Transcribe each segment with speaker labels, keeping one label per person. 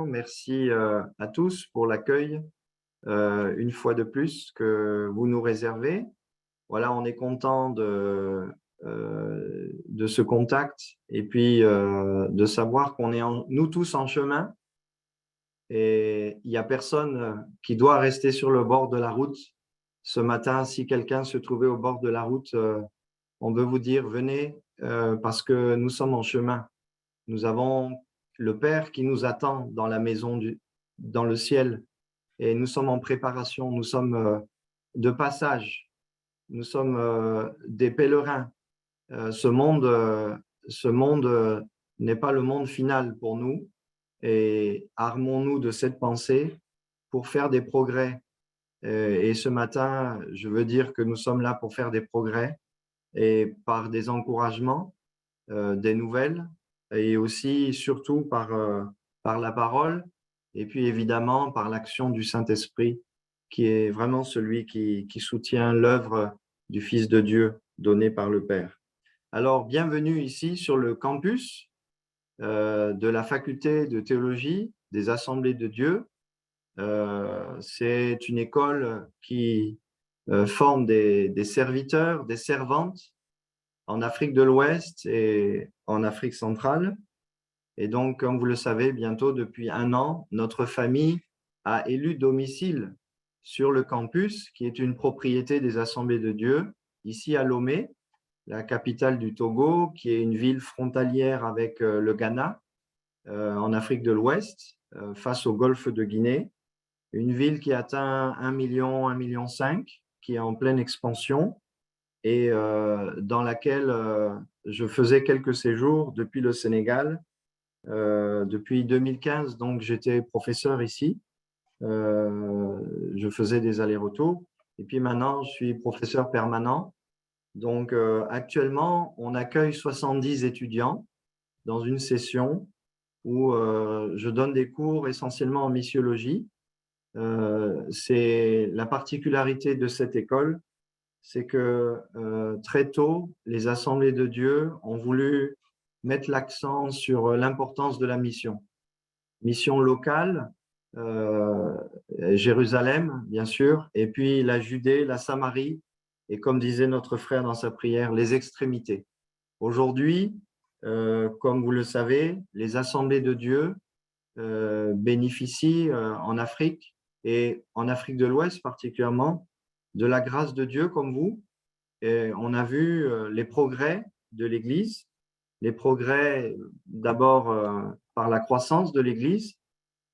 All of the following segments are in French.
Speaker 1: Merci à tous pour l'accueil, une fois de plus que vous nous réservez. Voilà, on est content de ce contact et puis de savoir qu'on est nous tous en chemin et il n'y a personne qui doit rester sur le bord de la route. Ce matin, si quelqu'un se trouvait au bord de la route, on veut vous dire venez parce que nous sommes en chemin. Nous avons le Père qui nous attend dans la maison dans le ciel et nous sommes en préparation, nous sommes de passage, nous sommes des pèlerins. Ce monde n'est pas le monde final pour nous et armons-nous de cette pensée pour faire des progrès. Et ce matin, je veux dire que nous sommes là pour faire des progrès et par des encouragements, des nouvelles et aussi, surtout, par la parole et puis évidemment par l'action du Saint-Esprit qui est vraiment celui qui soutient l'œuvre du Fils de Dieu donné par le Père. Alors, bienvenue ici sur le campus de la faculté de théologie des Assemblées de Dieu. C'est une école qui forme des serviteurs, des servantes en Afrique de l'Ouest et en Afrique centrale. Et donc, comme vous le savez, bientôt, depuis 1 an, notre famille a élu domicile sur le campus, qui est une propriété des Assemblées de Dieu, ici à Lomé, la capitale du Togo, qui est une ville frontalière avec le Ghana, en Afrique de l'Ouest, face au golfe de Guinée. Une ville qui atteint 1 million, 1,5 million, qui est en pleine expansion et dans laquelle je faisais quelques séjours depuis le Sénégal. Depuis 2015, donc j'étais professeur ici. Je faisais des allers-retours. Et puis maintenant, je suis professeur permanent. Donc actuellement, on accueille 70 étudiants dans une session où je donne des cours essentiellement en missiologie. C'est la particularité de cette école, c'est que très tôt, les assemblées de Dieu ont voulu mettre l'accent sur l'importance de la mission. Mission locale, Jérusalem, bien sûr, et puis la Judée, la Samarie, et comme disait notre frère dans sa prière, les extrémités. Aujourd'hui, comme vous le savez, les assemblées de Dieu bénéficient en Afrique, et en Afrique de l'Ouest particulièrement, de la grâce de Dieu comme vous. Et on a vu les progrès de l'Église, les progrès d'abord par la croissance de l'Église,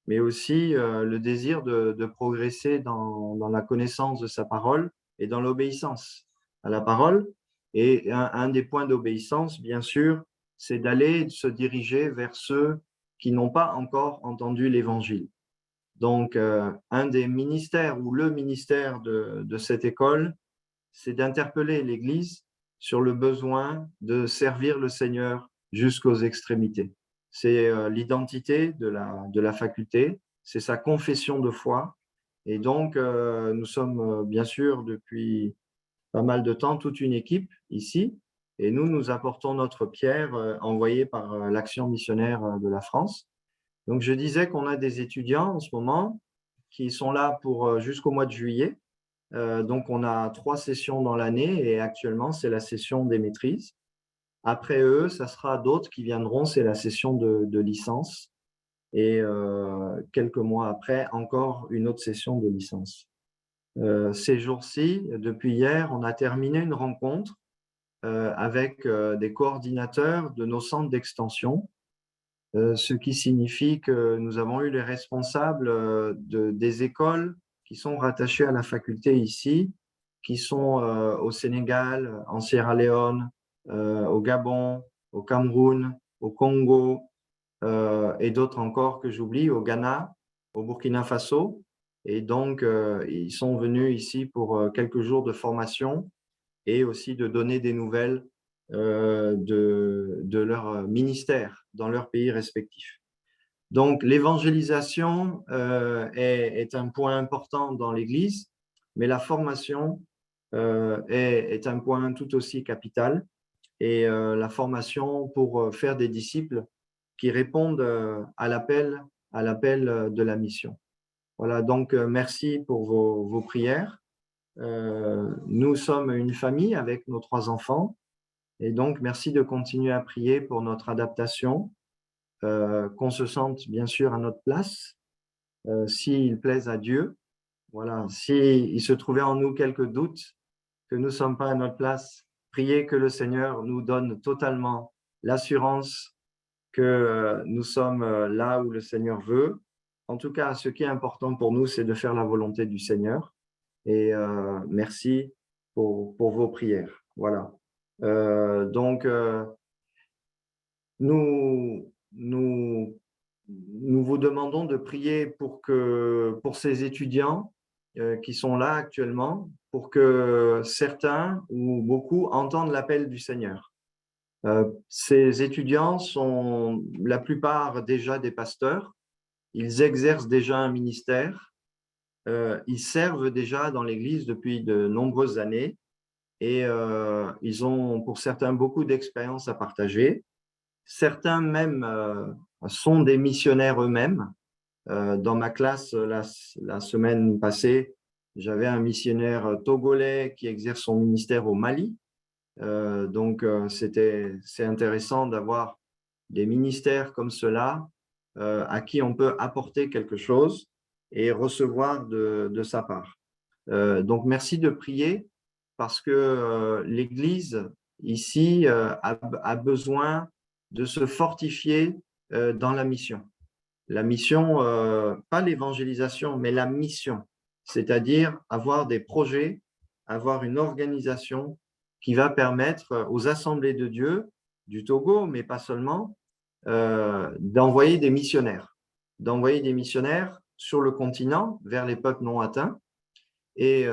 Speaker 1: mais aussi le désir de progresser dans la connaissance de sa parole et dans l'obéissance à la parole. Et un des points d'obéissance, bien sûr, c'est d'aller se diriger vers ceux qui n'ont pas encore entendu l'Évangile. Donc, un des ministères ou le ministère de cette école, c'est d'interpeller l'Église sur le besoin de servir le Seigneur jusqu'aux extrémités. C'est l'identité de la faculté, c'est sa confession de foi. Et donc, nous sommes bien sûr depuis pas mal de temps toute une équipe ici. Et nous apportons notre pierre envoyée par l'Action missionnaire de la France. Donc, je disais qu'on a des étudiants en ce moment qui sont là pour jusqu'au mois de juillet. Donc, on a 3 sessions dans l'année et actuellement, c'est la session des maîtrises. Après eux, ça sera d'autres qui viendront, c'est la session de licence. Et quelques mois après, encore une autre session de licence. Ces jours-ci, depuis hier, on a terminé une rencontre avec des coordinateurs de nos centres d'extension, ce qui signifie que nous avons eu les responsables des écoles qui sont rattachées à la faculté ici, qui sont au Sénégal, en Sierra Leone, au Gabon, au Cameroun, au Congo, et d'autres encore que j'oublie, au Ghana, au Burkina Faso. Et donc, ils sont venus ici pour quelques jours de formation et aussi de donner des nouvelles de leur ministère dans leur pays respectif. Donc, l'évangélisation est un point important dans l'Église, mais la formation est un point tout aussi capital. Et la formation pour faire des disciples qui répondent à l'appel à l'appel de la mission. Voilà, donc merci pour vos prières. Nous sommes une famille avec nos 3 enfants et donc merci de continuer à prier pour notre adaptation, qu'on se sente bien sûr à notre place, s'il plaise à Dieu. Voilà, s'il se trouvait en nous quelques doutes, que nous ne sommes pas à notre place, priez que le Seigneur nous donne totalement l'assurance que nous sommes là où le Seigneur veut. En tout cas, ce qui est important pour nous, c'est de faire la volonté du Seigneur. Et merci pour vos prières. Voilà. Donc, nous, nous, nous vous demandons de prier pour ces étudiants qui sont là actuellement, pour que certains ou beaucoup entendent l'appel du Seigneur. Ces étudiants sont la plupart déjà des pasteurs, ils exercent déjà un ministère, ils servent déjà dans l'Église depuis de nombreuses années et ils ont pour certains beaucoup d'expérience à partager. Certains même sont des missionnaires eux-mêmes. Dans ma classe, la semaine passée, j'avais un missionnaire togolais qui exerce son ministère au Mali. Donc, c'est intéressant d'avoir des ministères comme cela à qui on peut apporter quelque chose et recevoir de sa part. Donc, merci de prier parce que l'Église ici a besoin de se fortifier dans la mission. La mission, pas l'évangélisation, mais la mission, c'est-à-dire avoir des projets, avoir une organisation qui va permettre aux assemblées de Dieu du Togo, mais pas seulement, d'envoyer des missionnaires sur le continent, vers les peuples non atteints, et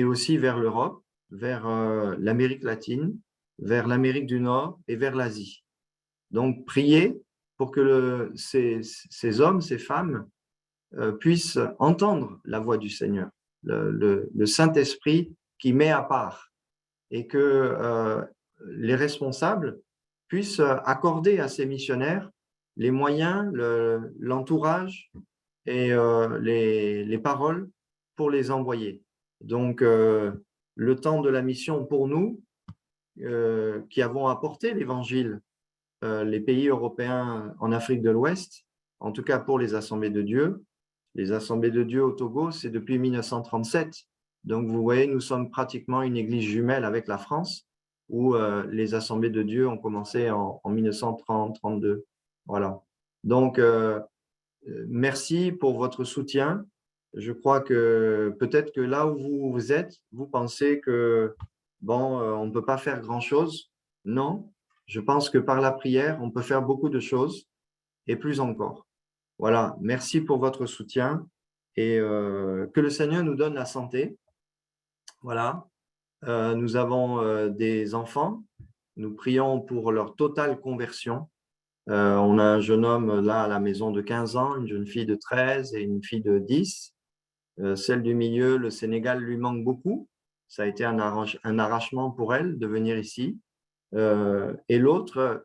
Speaker 1: aussi vers l'Europe, vers l'Amérique latine, vers l'Amérique du Nord et vers l'Asie. Donc, priez pour que ces hommes, ces femmes puissent entendre la voix du Seigneur, le Saint-Esprit qui met à part et que les responsables puissent accorder à ces missionnaires les moyens, l'entourage et les paroles pour les envoyer. Donc, le temps de la mission pour nous, qui avons apporté l'Évangile, les pays européens en Afrique de l'Ouest, en tout cas pour les assemblées de Dieu. Les assemblées de Dieu au Togo, c'est depuis 1937. Donc, vous voyez, nous sommes pratiquement une église jumelle avec la France, où les assemblées de Dieu ont commencé en 1930-32. Voilà. Donc, merci pour votre soutien. Je crois que peut-être que là où vous êtes, vous pensez que, bon, on ne peut pas faire grand-chose. Non, je pense que par la prière, on peut faire beaucoup de choses et plus encore. Voilà, merci pour votre soutien et que le Seigneur nous donne la santé. Voilà, nous avons des enfants. Nous prions pour leur totale conversion. On a un jeune homme là à la maison de 15 ans, une jeune fille de 13 et une fille de 10. Celle du milieu, le Sénégal lui manque beaucoup. Ça a été un arrachement pour elle de venir ici. Et l'autre,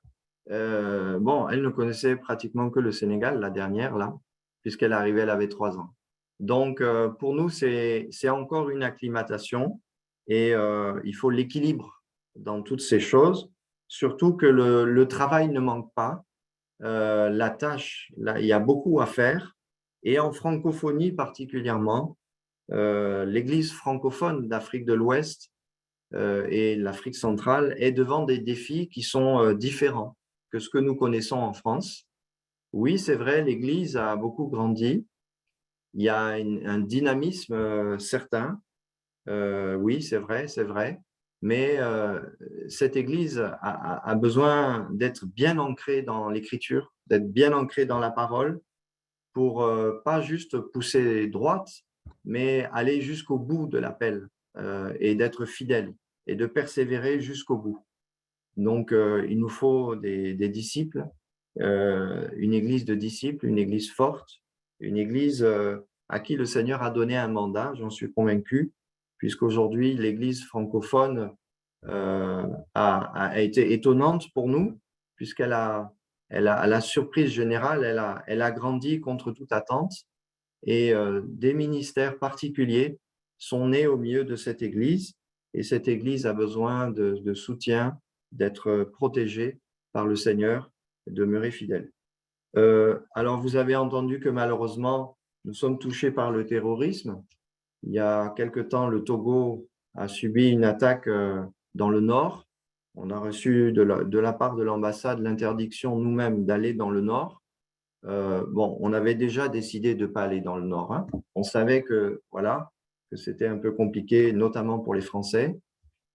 Speaker 1: bon, elle ne connaissait pratiquement que le Sénégal, la dernière, là, puisqu'elle arrivait, elle avait 3 ans. Donc, pour nous, c'est encore une acclimatation et il faut l'équilibre dans toutes ces choses, surtout que le travail ne manque pas. La tâche, là, il y a beaucoup à faire. Et en francophonie particulièrement, l'Église francophone d'Afrique de l'Ouest et l'Afrique centrale est devant des défis qui sont différents que ce que nous connaissons en France. Oui, c'est vrai, l'Église a beaucoup grandi. Il y a un dynamisme certain. Oui, c'est vrai. Mais cette Église a besoin d'être bien ancrée dans l'Écriture, d'être bien ancrée dans la parole pour pas juste pousser droite, mais aller jusqu'au bout de l'appel et d'être fidèle et de persévérer jusqu'au bout. Donc, il nous faut des disciples, une église de disciples, une église forte, une église à qui le Seigneur a donné un mandat, j'en suis convaincu, puisqu'aujourd'hui, l'église francophone a été étonnante pour nous, puisqu'elle a à la surprise générale, elle a grandi contre toute attente et des ministères particuliers sont nés au milieu de cette Église et cette Église a besoin de soutien, d'être protégée par le Seigneur et de demeurer fidèle. Alors, vous avez entendu que malheureusement, nous sommes touchés par le terrorisme. Il y a quelque temps, le Togo a subi une attaque dans le nord. On a reçu de la part de l'ambassade l'interdiction nous-mêmes d'aller dans le nord. Bon, on avait déjà décidé de ne pas aller dans le nord, hein. On savait que, voilà, que c'était un peu compliqué, notamment pour les Français.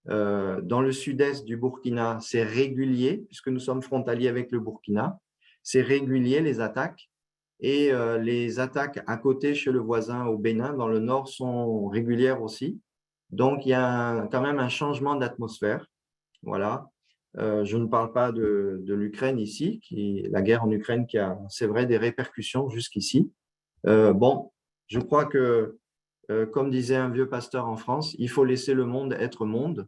Speaker 1: Dans le sud-est du Burkina, c'est régulier, puisque nous sommes frontaliers avec le Burkina. C'est régulier, les attaques. Et les attaques à côté, chez le voisin, au Bénin, dans le nord, sont régulières aussi. Donc, il y a quand même un changement d'atmosphère. Voilà. Je ne parle pas de l'Ukraine ici, la guerre en Ukraine qui a, c'est vrai, des répercussions jusqu'ici. Bon, je crois que, comme disait un vieux pasteur en France, il faut laisser le monde être monde.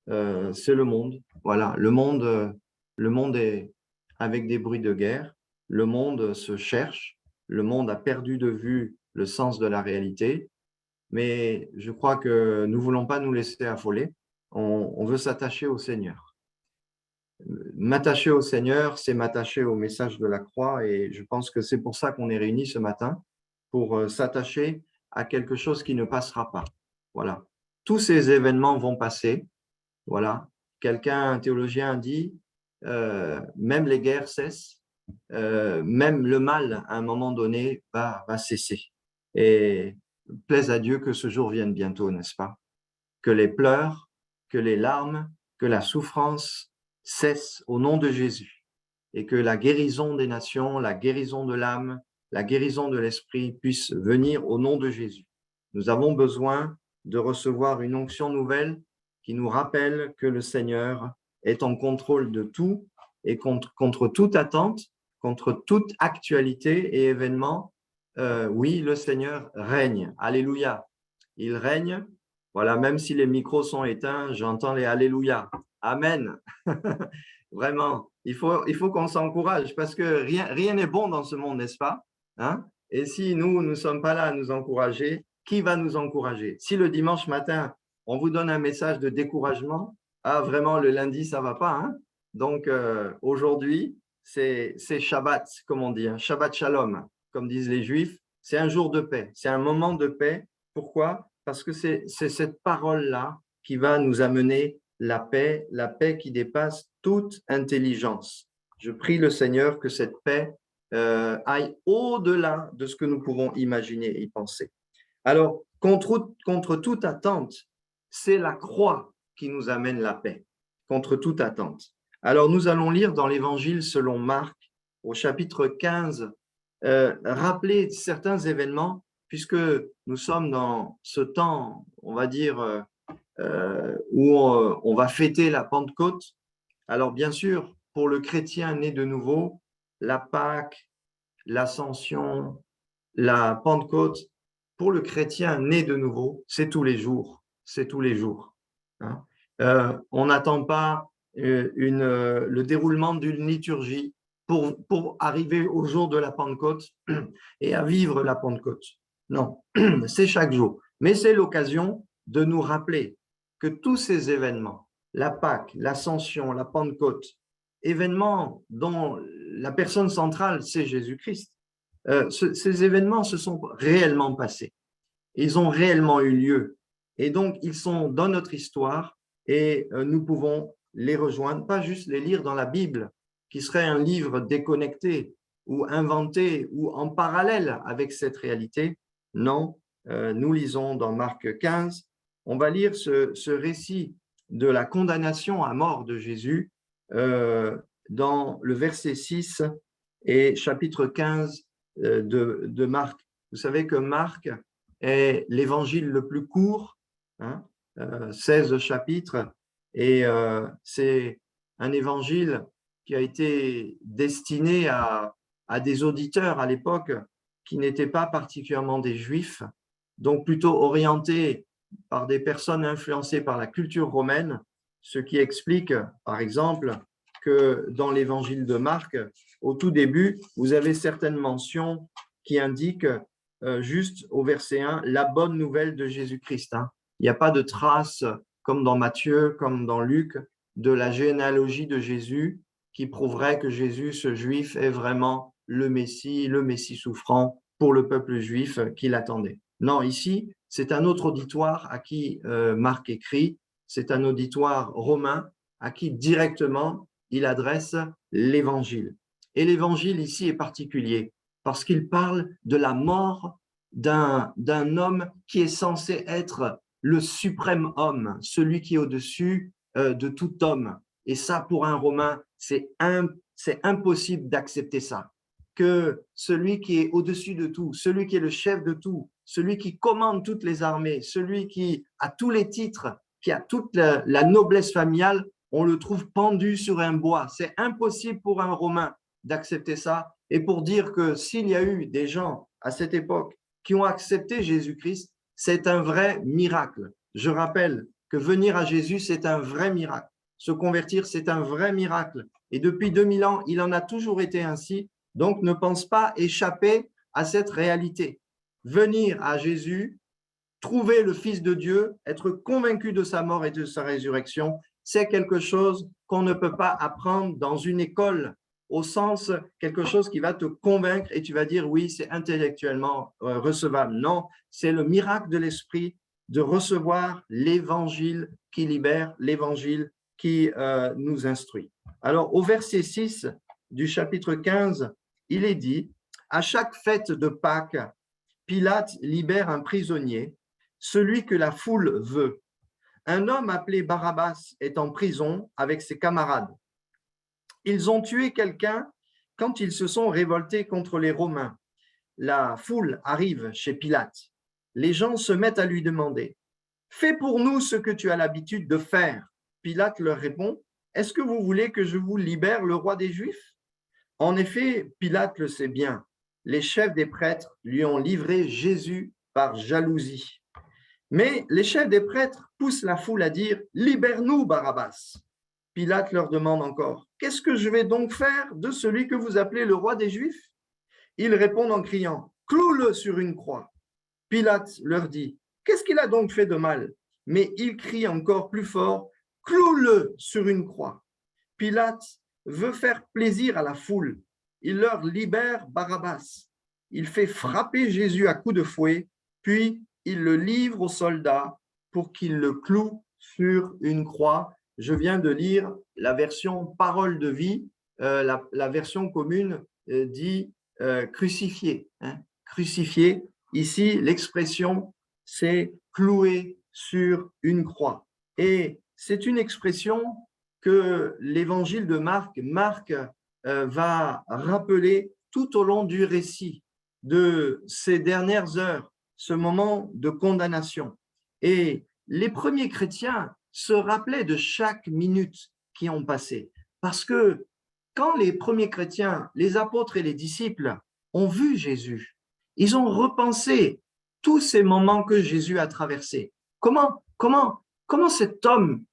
Speaker 1: C'est le monde. Voilà, le monde est avec des bruits de guerre. Le monde se cherche. Le monde a perdu de vue le sens de la réalité. Mais je crois que nous ne voulons pas nous laisser affoler. On veut s'attacher au Seigneur. M'attacher au Seigneur, c'est m'attacher au message de la croix. Et je pense que c'est pour ça qu'on est réunis ce matin, pour s'attacher à quelque chose qui ne passera pas. Voilà. Tous ces événements vont passer. Voilà. Quelqu'un, un théologien, dit même les guerres cessent, même le mal, à un moment donné, va cesser. Et plaise à Dieu que ce jour vienne bientôt, n'est-ce pas? Que les pleurs, que les larmes, que la souffrance cessent au nom de Jésus. Et que la guérison des nations, la guérison de l'âme, la guérison de l'esprit puisse venir au nom de Jésus. Nous avons besoin de recevoir une onction nouvelle qui nous rappelle que le Seigneur est en contrôle de tout et contre toute attente, contre toute actualité et événement. Oui, le Seigneur règne. Alléluia. Il règne. Voilà, même si les micros sont éteints, j'entends les Alléluia. Amen. Vraiment, il faut qu'on s'encourage parce que rien n'est bon dans ce monde, n'est-ce pas? Hein? Et si nous ne sommes pas là à nous encourager, qui va nous encourager? Si le dimanche matin, on vous donne un message de découragement, ah vraiment, le lundi, ça ne va pas, hein? Donc, aujourd'hui, c'est Shabbat, comme on dit, hein, Shabbat Shalom, comme disent les Juifs. C'est un jour de paix, c'est un moment de paix. Pourquoi? Parce que c'est cette parole-là qui va nous amener la paix qui dépasse toute intelligence. Je prie le Seigneur que cette paix aille au-delà de ce que nous pouvons imaginer et y penser. Alors, contre toute attente, c'est la croix qui nous amène la paix, contre toute attente. Alors, nous allons lire dans l'Évangile selon Marc, au chapitre 15, rappeler certains événements, puisque nous sommes dans ce temps, on va dire, où on va fêter la Pentecôte. Alors, bien sûr, pour le chrétien né de nouveau, la Pâque, l'Ascension, la Pentecôte, pour le chrétien né de nouveau, c'est tous les jours. C'est tous les jours. Hein. On n'attend pas le déroulement d'une liturgie pour arriver au jour de la Pentecôte et à vivre la Pentecôte. Non, c'est chaque jour. Mais c'est l'occasion de nous rappeler que tous ces événements, la Pâque, l'Ascension, la Pentecôte, événements dont la personne centrale, c'est Jésus-Christ, ces événements se sont réellement passés. Ils ont réellement eu lieu. Et donc, ils sont dans notre histoire et nous pouvons les rejoindre, pas juste les lire dans la Bible, qui serait un livre déconnecté ou inventé ou en parallèle avec cette réalité. Non, nous lisons dans Marc 15, on va lire ce récit de la condamnation à mort de Jésus dans le verset 6 et chapitre 15 de Marc. Vous savez que Marc est l'évangile le plus court, hein, 16 chapitres, et c'est un évangile qui a été destiné à des auditeurs à l'époque qui n'étaient pas particulièrement des Juifs, donc plutôt orientés par des personnes influencées par la culture romaine, ce qui explique, par exemple, que dans l'évangile de Marc, au tout début, vous avez certaines mentions qui indiquent juste au verset 1, la bonne nouvelle de Jésus-Christ. Hein. Il n'y a pas de trace, comme dans Matthieu, comme dans Luc, de la généalogie de Jésus qui prouverait que Jésus, ce juif, est vraiment le Messie souffrant pour le peuple juif qui l'attendait. Non, ici, c'est un autre auditoire à qui Marc écrit, c'est un auditoire romain à qui directement il adresse l'évangile. Et l'évangile ici est particulier parce qu'il parle de la mort d'un homme qui est censé être le suprême homme, celui qui est au-dessus de tout homme. Et ça, pour un Romain, c'est impossible d'accepter ça. Que celui qui est au-dessus de tout, celui qui est le chef de tout, celui qui commande toutes les armées, celui qui a tous les titres, qui a toute la noblesse familiale, on le trouve pendu sur un bois. C'est impossible pour un Romain d'accepter ça. Et pour dire que s'il y a eu des gens à cette époque qui ont accepté Jésus-Christ, c'est un vrai miracle. Je rappelle que venir à Jésus, c'est un vrai miracle. Se convertir, c'est un vrai miracle. Et depuis 2000 ans, il en a toujours été ainsi. Donc, ne pense pas échapper à cette réalité. Venir à Jésus, trouver le Fils de Dieu, être convaincu de sa mort et de sa résurrection, c'est quelque chose qu'on ne peut pas apprendre dans une école, au sens quelque chose qui va te convaincre et tu vas dire oui, c'est intellectuellement recevable. Non, c'est le miracle de l'esprit de recevoir l'évangile qui libère, l'évangile qui nous instruit. Alors, au verset 6 du chapitre 15, il est dit, à chaque fête de Pâques, Pilate libère un prisonnier, celui que la foule veut. Un homme appelé Barabbas est en prison avec ses camarades. Ils ont tué quelqu'un quand ils se sont révoltés contre les Romains. La foule arrive chez Pilate. Les gens se mettent à lui demander « Fais pour nous ce que tu as l'habitude de faire. » Pilate leur répond « Est-ce que vous voulez que je vous libère le roi des Juifs ?» En effet, Pilate le sait bien. Les chefs des prêtres lui ont livré Jésus par jalousie. Mais les chefs des prêtres poussent la foule à dire « Libère-nous, Barabbas !» Pilate leur demande encore « Qu'est-ce que je vais donc faire de celui que vous appelez le roi des Juifs ?» Ils répondent en criant « Cloue-le sur une croix !» Pilate leur dit « Qu'est-ce qu'il a donc fait de mal ?» Mais ils crient encore plus fort « Cloue-le sur une croix !» Pilate veut faire plaisir à la foule. Il leur libère Barabbas. Il fait frapper Jésus à coups de fouet, puis il le livre aux soldats pour qu'ils le clouent sur une croix. Je viens de lire la version parole de vie, la version commune dit crucifié. Hein, crucifié. Ici, l'expression, c'est cloué sur une croix. Et c'est une expression que l'évangile de Marc va rappeler tout au long du récit de ces dernières heures, ce moment de condamnation. Et les premiers chrétiens se rappelaient de chaque minute qui ont passé. Parce que quand les premiers chrétiens, les apôtres et les disciples ont vu Jésus, ils ont repensé tous ces moments que Jésus a traversés. Comment cet homme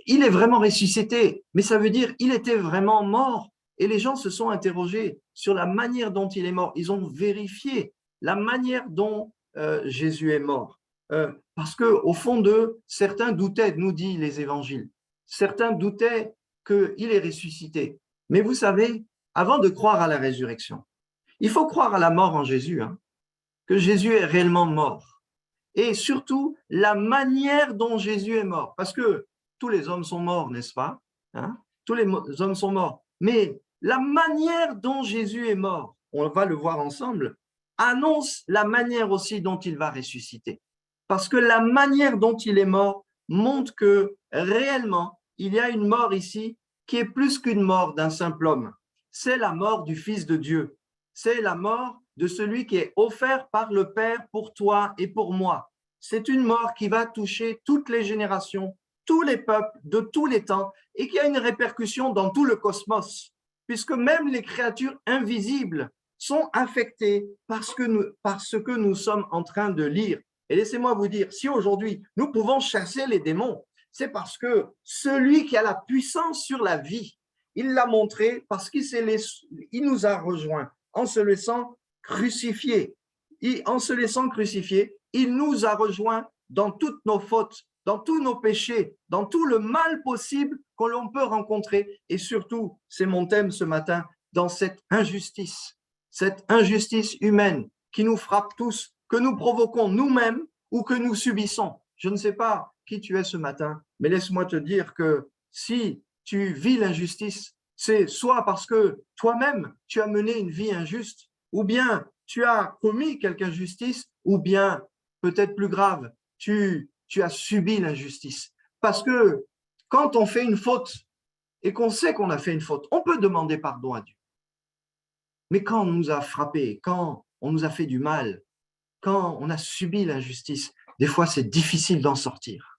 Speaker 1: il est vraiment ressuscité, mais ça veut dire qu'il était vraiment mort. Et les gens se sont interrogés sur la manière dont il est mort. Ils ont vérifié la manière dont Jésus est mort. Parce qu'au fond d'eux, certains doutaient, nous dit les évangiles. Certains doutaient qu'il est ressuscité. Mais vous savez, avant de croire à la résurrection, il faut croire à la mort en Jésus, hein, que Jésus est réellement mort. Et surtout, la manière dont Jésus est mort. Parce que tous les hommes sont morts, n'est-ce pas? Hein? Tous les hommes sont morts. Mais la manière dont Jésus est mort, on va le voir ensemble, annonce la manière aussi dont il va ressusciter. Parce que la manière dont il est mort montre que réellement, il y a une mort ici qui est plus qu'une mort d'un simple homme. C'est la mort du Fils de Dieu. C'est la mort de celui qui est offert par le Père pour toi et pour moi. C'est une mort qui va toucher toutes les générations, tous les peuples de tous les temps et qui a une répercussion dans tout le cosmos, puisque même les créatures invisibles sont affectées par ce que nous sommes en train de lire. Et laissez-moi vous dire, si aujourd'hui nous pouvons chasser les démons, C'est parce que celui qui a la puissance sur la vie, il l'a montré parce il nous a rejoints en se laissant crucifier. En se laissant crucifier, il nous a rejoints dans toutes nos fautes, dans tous nos péchés, dans tout le mal possible que l'on peut rencontrer. Et surtout, c'est mon thème ce matin, dans cette injustice humaine qui nous frappe tous, que nous provoquons nous-mêmes ou que nous subissons. Je ne sais pas qui tu es ce matin, mais laisse-moi te dire que si tu vis l'injustice, c'est soit parce que toi-même, tu as mené une vie injuste, ou bien tu as commis quelque injustice, ou bien, peut-être plus grave, tu as subi l'injustice. Parce que quand on fait une faute et qu'on sait qu'on a fait une faute, on peut demander pardon à Dieu. Mais quand on nous a frappés, quand on nous a fait du mal, quand on a subi l'injustice, des fois c'est difficile d'en sortir.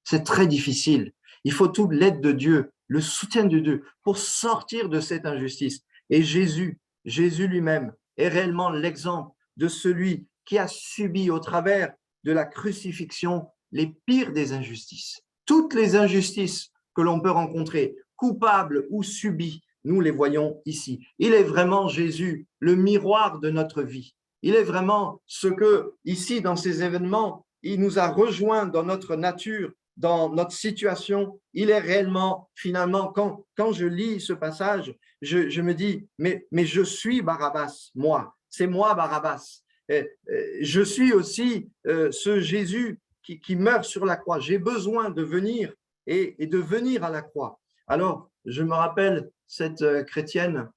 Speaker 1: C'est très difficile. Il faut toute l'aide de Dieu, le soutien de Dieu pour sortir de cette injustice. Et Jésus lui-même est réellement l'exemple de celui qui a subi au travers de la crucifixion les pires des injustices. Toutes les injustices que l'on peut rencontrer, coupables ou subies, nous les voyons ici. Il est vraiment Jésus, le miroir de notre vie. Il est vraiment ce que, ici, dans ces événements, il nous a rejoints dans notre nature, dans notre situation. Il est réellement, finalement, quand je lis ce passage, je me dis, mais je suis Barabbas, moi. C'est moi Barabbas. Je suis aussi ce Jésus qui meurt sur la croix. J'ai besoin de venir et de venir à la croix. Alors, je me rappelle cette chrétienne,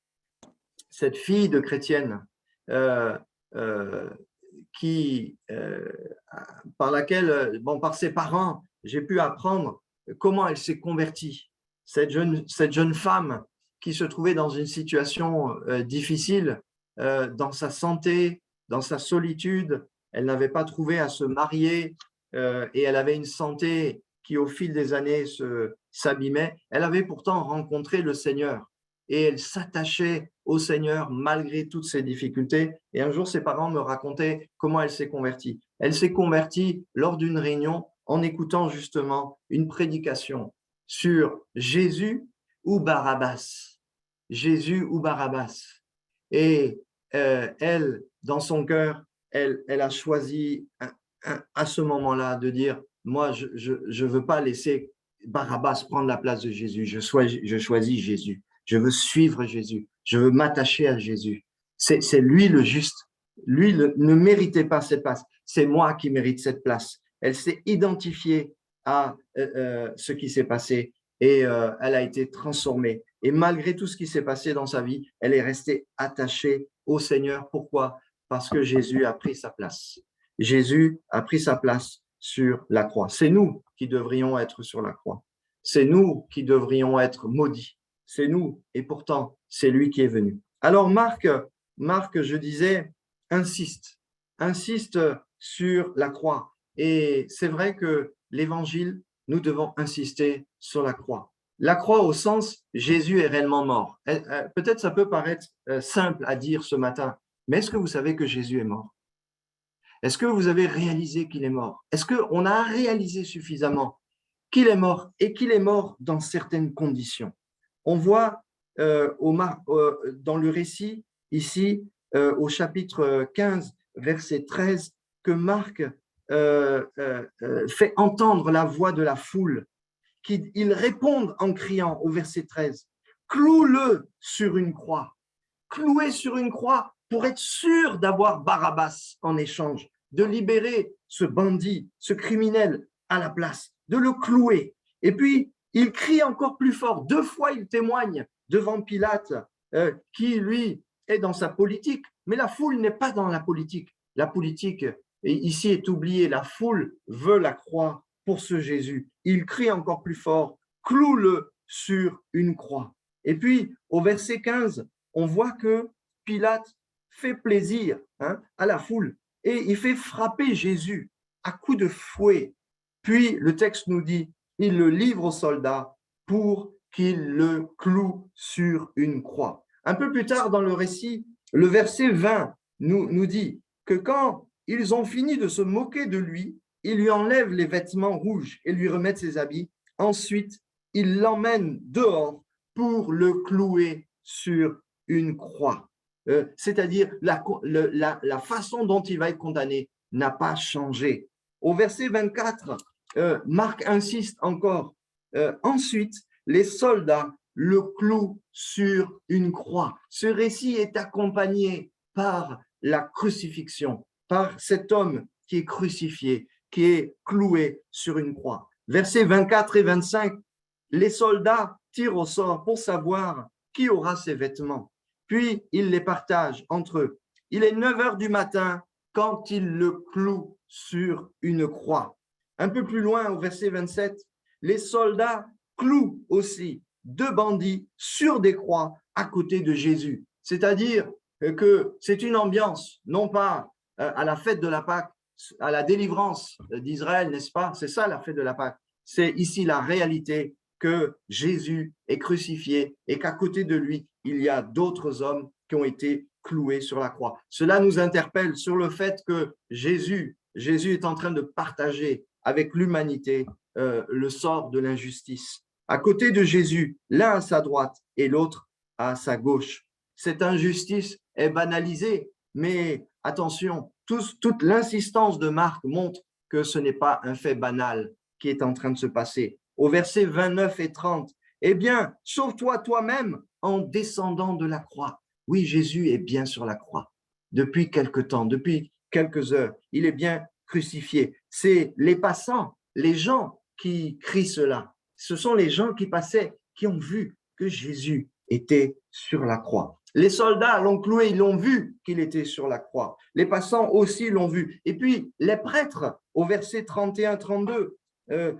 Speaker 1: cette fille de chrétienne, par laquelle, par ses parents, j'ai pu apprendre comment elle s'est convertie. Cette jeune femme qui se trouvait dans une situation difficile, dans sa santé, dans sa solitude, elle n'avait pas trouvé à se marier et elle avait une santé qui, au fil des années, s'abîmait. Elle avait pourtant rencontré le Seigneur et elle s'attachait au Seigneur malgré toutes ses difficultés. Et un jour, ses parents me racontaient comment elle s'est convertie. Elle s'est convertie lors d'une réunion en écoutant justement une prédication sur Jésus ou Barabbas. Jésus ou Barabbas. Et elle, dans son cœur, elle a choisi à ce moment-là de dire, moi, je veux pas laisser Barabbas prendre la place de Jésus. Je choisis Jésus. Je veux suivre Jésus. Je veux m'attacher à Jésus. C'est lui le juste. Lui ne méritait pas cette place. C'est moi qui mérite cette place. Elle s'est identifiée à ce qui s'est passé et elle a été transformée. Et malgré tout ce qui s'est passé dans sa vie, elle est restée attachée au Seigneur. Pourquoi? Parce que Jésus a pris sa place. Jésus a pris sa place sur la croix. C'est nous qui devrions être sur la croix. C'est nous qui devrions être maudits. C'est nous, et pourtant, c'est lui qui est venu. Alors Marc, je disais, insiste sur la croix. Et c'est vrai que l'évangile, nous devons insister sur la croix. La croix au sens, Jésus est réellement mort. Peut-être ça peut paraître simple à dire ce matin, mais est-ce que vous savez que Jésus est mort? Est-ce que vous avez réalisé qu'il est mort? Est-ce qu'on a réalisé suffisamment qu'il est mort et qu'il est mort dans certaines conditions? On voit dans le récit, ici, au chapitre 15, verset 13, que Marc fait entendre la voix de la foule. Ils répondent en criant au verset 13, « Cloue-le sur une croix ». Cloué sur une croix pour être sûr d'avoir Barabbas en échange, de libérer ce bandit, ce criminel à la place, de le clouer. Et puis, il crie encore plus fort. 2 fois, il témoigne devant Pilate, qui, lui, est dans sa politique. Mais la foule n'est pas dans la politique. La politique, ici, est oubliée. La foule veut la croix pour ce Jésus. Il crie encore plus fort, cloue-le sur une croix. Et puis, au verset 15, on voit que Pilate fait plaisir à la foule et il fait frapper Jésus à coups de fouet. Puis, le texte nous dit, il le livre aux soldats pour qu'il le cloue sur une croix. Un peu plus tard dans le récit, le verset 20 nous dit que quand ils ont fini de se moquer de lui, ils lui enlèvent les vêtements rouges et lui remettent ses habits ensuite, il l'emmène dehors pour le clouer sur une croix. C'est-à-dire la façon dont il va être condamné n'a pas changé. Au verset 24, Marc insiste encore. Ensuite, les soldats le clouent sur une croix. Ce récit est accompagné par la crucifixion, par cet homme qui est crucifié, qui est cloué sur une croix. Versets 24 et 25, les soldats tirent au sort pour savoir qui aura ses vêtements. Puis, ils les partagent entre eux. Il est 9 heures du matin quand ils le clouent sur une croix. Un peu plus loin, au verset 27, les soldats clouent aussi 2 bandits sur des croix à côté de Jésus. C'est-à-dire que c'est une ambiance, non pas à la fête de la Pâque, à la délivrance d'Israël, n'est-ce pas? C'est ça la fête de la Pâque. C'est ici la réalité que Jésus est crucifié et qu'à côté de lui, il y a d'autres hommes qui ont été cloués sur la croix. Cela nous interpelle sur le fait que Jésus est en train de partager avec l'humanité le sort de l'injustice. À côté de Jésus, l'un à sa droite et l'autre à sa gauche. Cette injustice est banalisée, mais attention, toute l'insistance de Marc montre que ce n'est pas un fait banal qui est en train de se passer. Au verset 29 et 30, eh bien, sauve-toi toi-même en descendant de la croix. Oui, Jésus est bien sur la croix. Depuis quelque temps, depuis quelques heures, il est bien crucifié. C'est les passants, les gens qui crient cela. Ce sont les gens qui passaient, qui ont vu que Jésus était sur la croix. Les soldats l'ont cloué, ils l'ont vu qu'il était sur la croix. Les passants aussi l'ont vu. Et puis, les prêtres, au verset 31-32,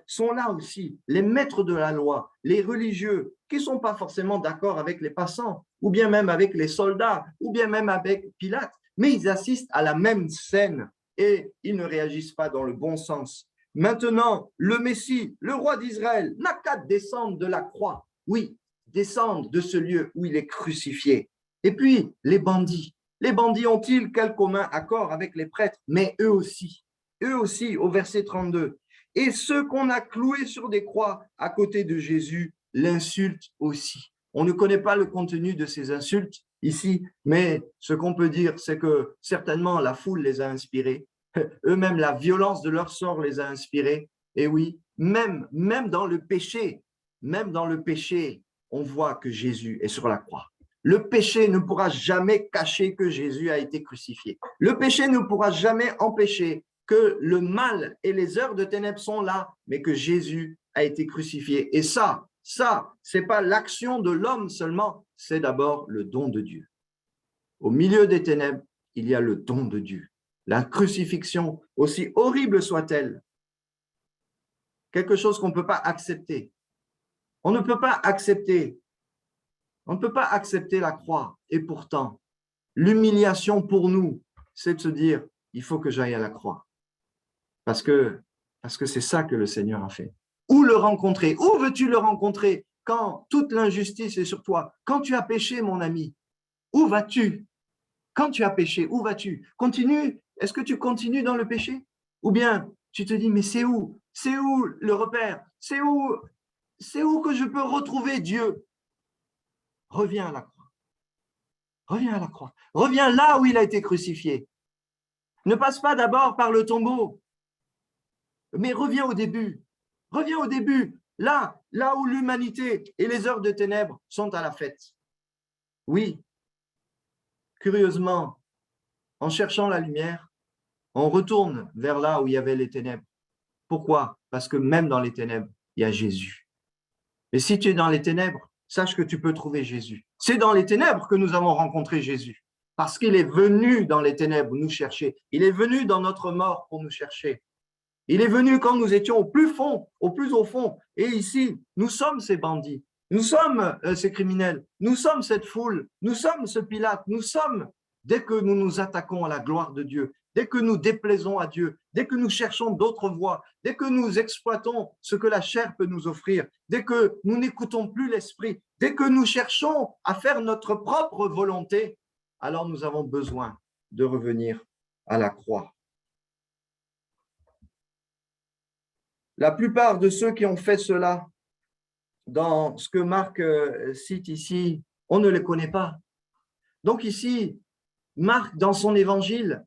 Speaker 1: sont là aussi, les maîtres de la loi, les religieux, qui ne sont pas forcément d'accord avec les passants, ou bien même avec les soldats, ou bien même avec Pilate, mais ils assistent à la même scène et ils ne réagissent pas dans le bon sens. Maintenant, le Messie, le roi d'Israël, n'a qu'à descendre de la croix. Oui, descendre de ce lieu où il est crucifié. Et puis, les bandits. Les bandits ont-ils quel commun accord avec les prêtres? Mais eux aussi, au verset 32. Et ceux qu'on a cloués sur des croix à côté de Jésus l'insultent aussi. On ne connaît pas le contenu de ces insultes ici, mais ce qu'on peut dire, c'est que certainement la foule les a inspirés. Eux-mêmes, la violence de leur sort les a inspirés. Et oui, même dans le péché, on voit que Jésus est sur la croix. Le péché ne pourra jamais cacher que Jésus a été crucifié. Le péché ne pourra jamais empêcher que le mal et les heures de ténèbres sont là, mais que Jésus a été crucifié. Et ça, c'est pas l'action de l'homme seulement, c'est d'abord le don de Dieu. Au milieu des ténèbres, il y a le don de Dieu. La crucifixion, aussi horrible soit-elle, quelque chose qu'on ne peut pas accepter. On ne peut pas accepter la croix. Et pourtant, l'humiliation pour nous, c'est de se dire, il faut que j'aille à la croix. Parce que c'est ça que le Seigneur a fait. Où le rencontrer? Où veux-tu le rencontrer quand toute l'injustice est sur toi? Quand tu as péché, mon ami, où vas-tu? Quand tu as péché, où vas-tu? Continue. Est-ce que tu continues dans le péché? Ou bien tu te dis, mais c'est où? C'est où le repère? C'est où que je peux retrouver Dieu? Reviens à la croix. Reviens à la croix. Reviens là où il a été crucifié. Ne passe pas d'abord par le tombeau, mais reviens au début. Reviens au début, là où l'humanité et les heures de ténèbres sont à la fête. Oui, curieusement, en cherchant la lumière, on retourne vers là où il y avait les ténèbres. Pourquoi? Parce que même dans les ténèbres, il y a Jésus. Et si tu es dans les ténèbres, sache que tu peux trouver Jésus. C'est dans les ténèbres que nous avons rencontré Jésus, parce qu'il est venu dans les ténèbres nous chercher. Il est venu dans notre mort pour nous chercher. Il est venu quand nous étions au plus fond, au plus au fond. Et ici, nous sommes ces bandits. Nous sommes ces criminels. Nous sommes cette foule. Nous sommes ce Pilate. Nous sommes, dès que nous nous attaquons à la gloire de Dieu, dès que nous déplaisons à Dieu, dès que nous cherchons d'autres voies, dès que nous exploitons ce que la chair peut nous offrir, dès que nous n'écoutons plus l'esprit, dès que nous cherchons à faire notre propre volonté, alors nous avons besoin de revenir à la croix. La plupart de ceux qui ont fait cela, dans ce que Marc cite ici, on ne les connaît pas. Donc ici, Marc, dans son évangile,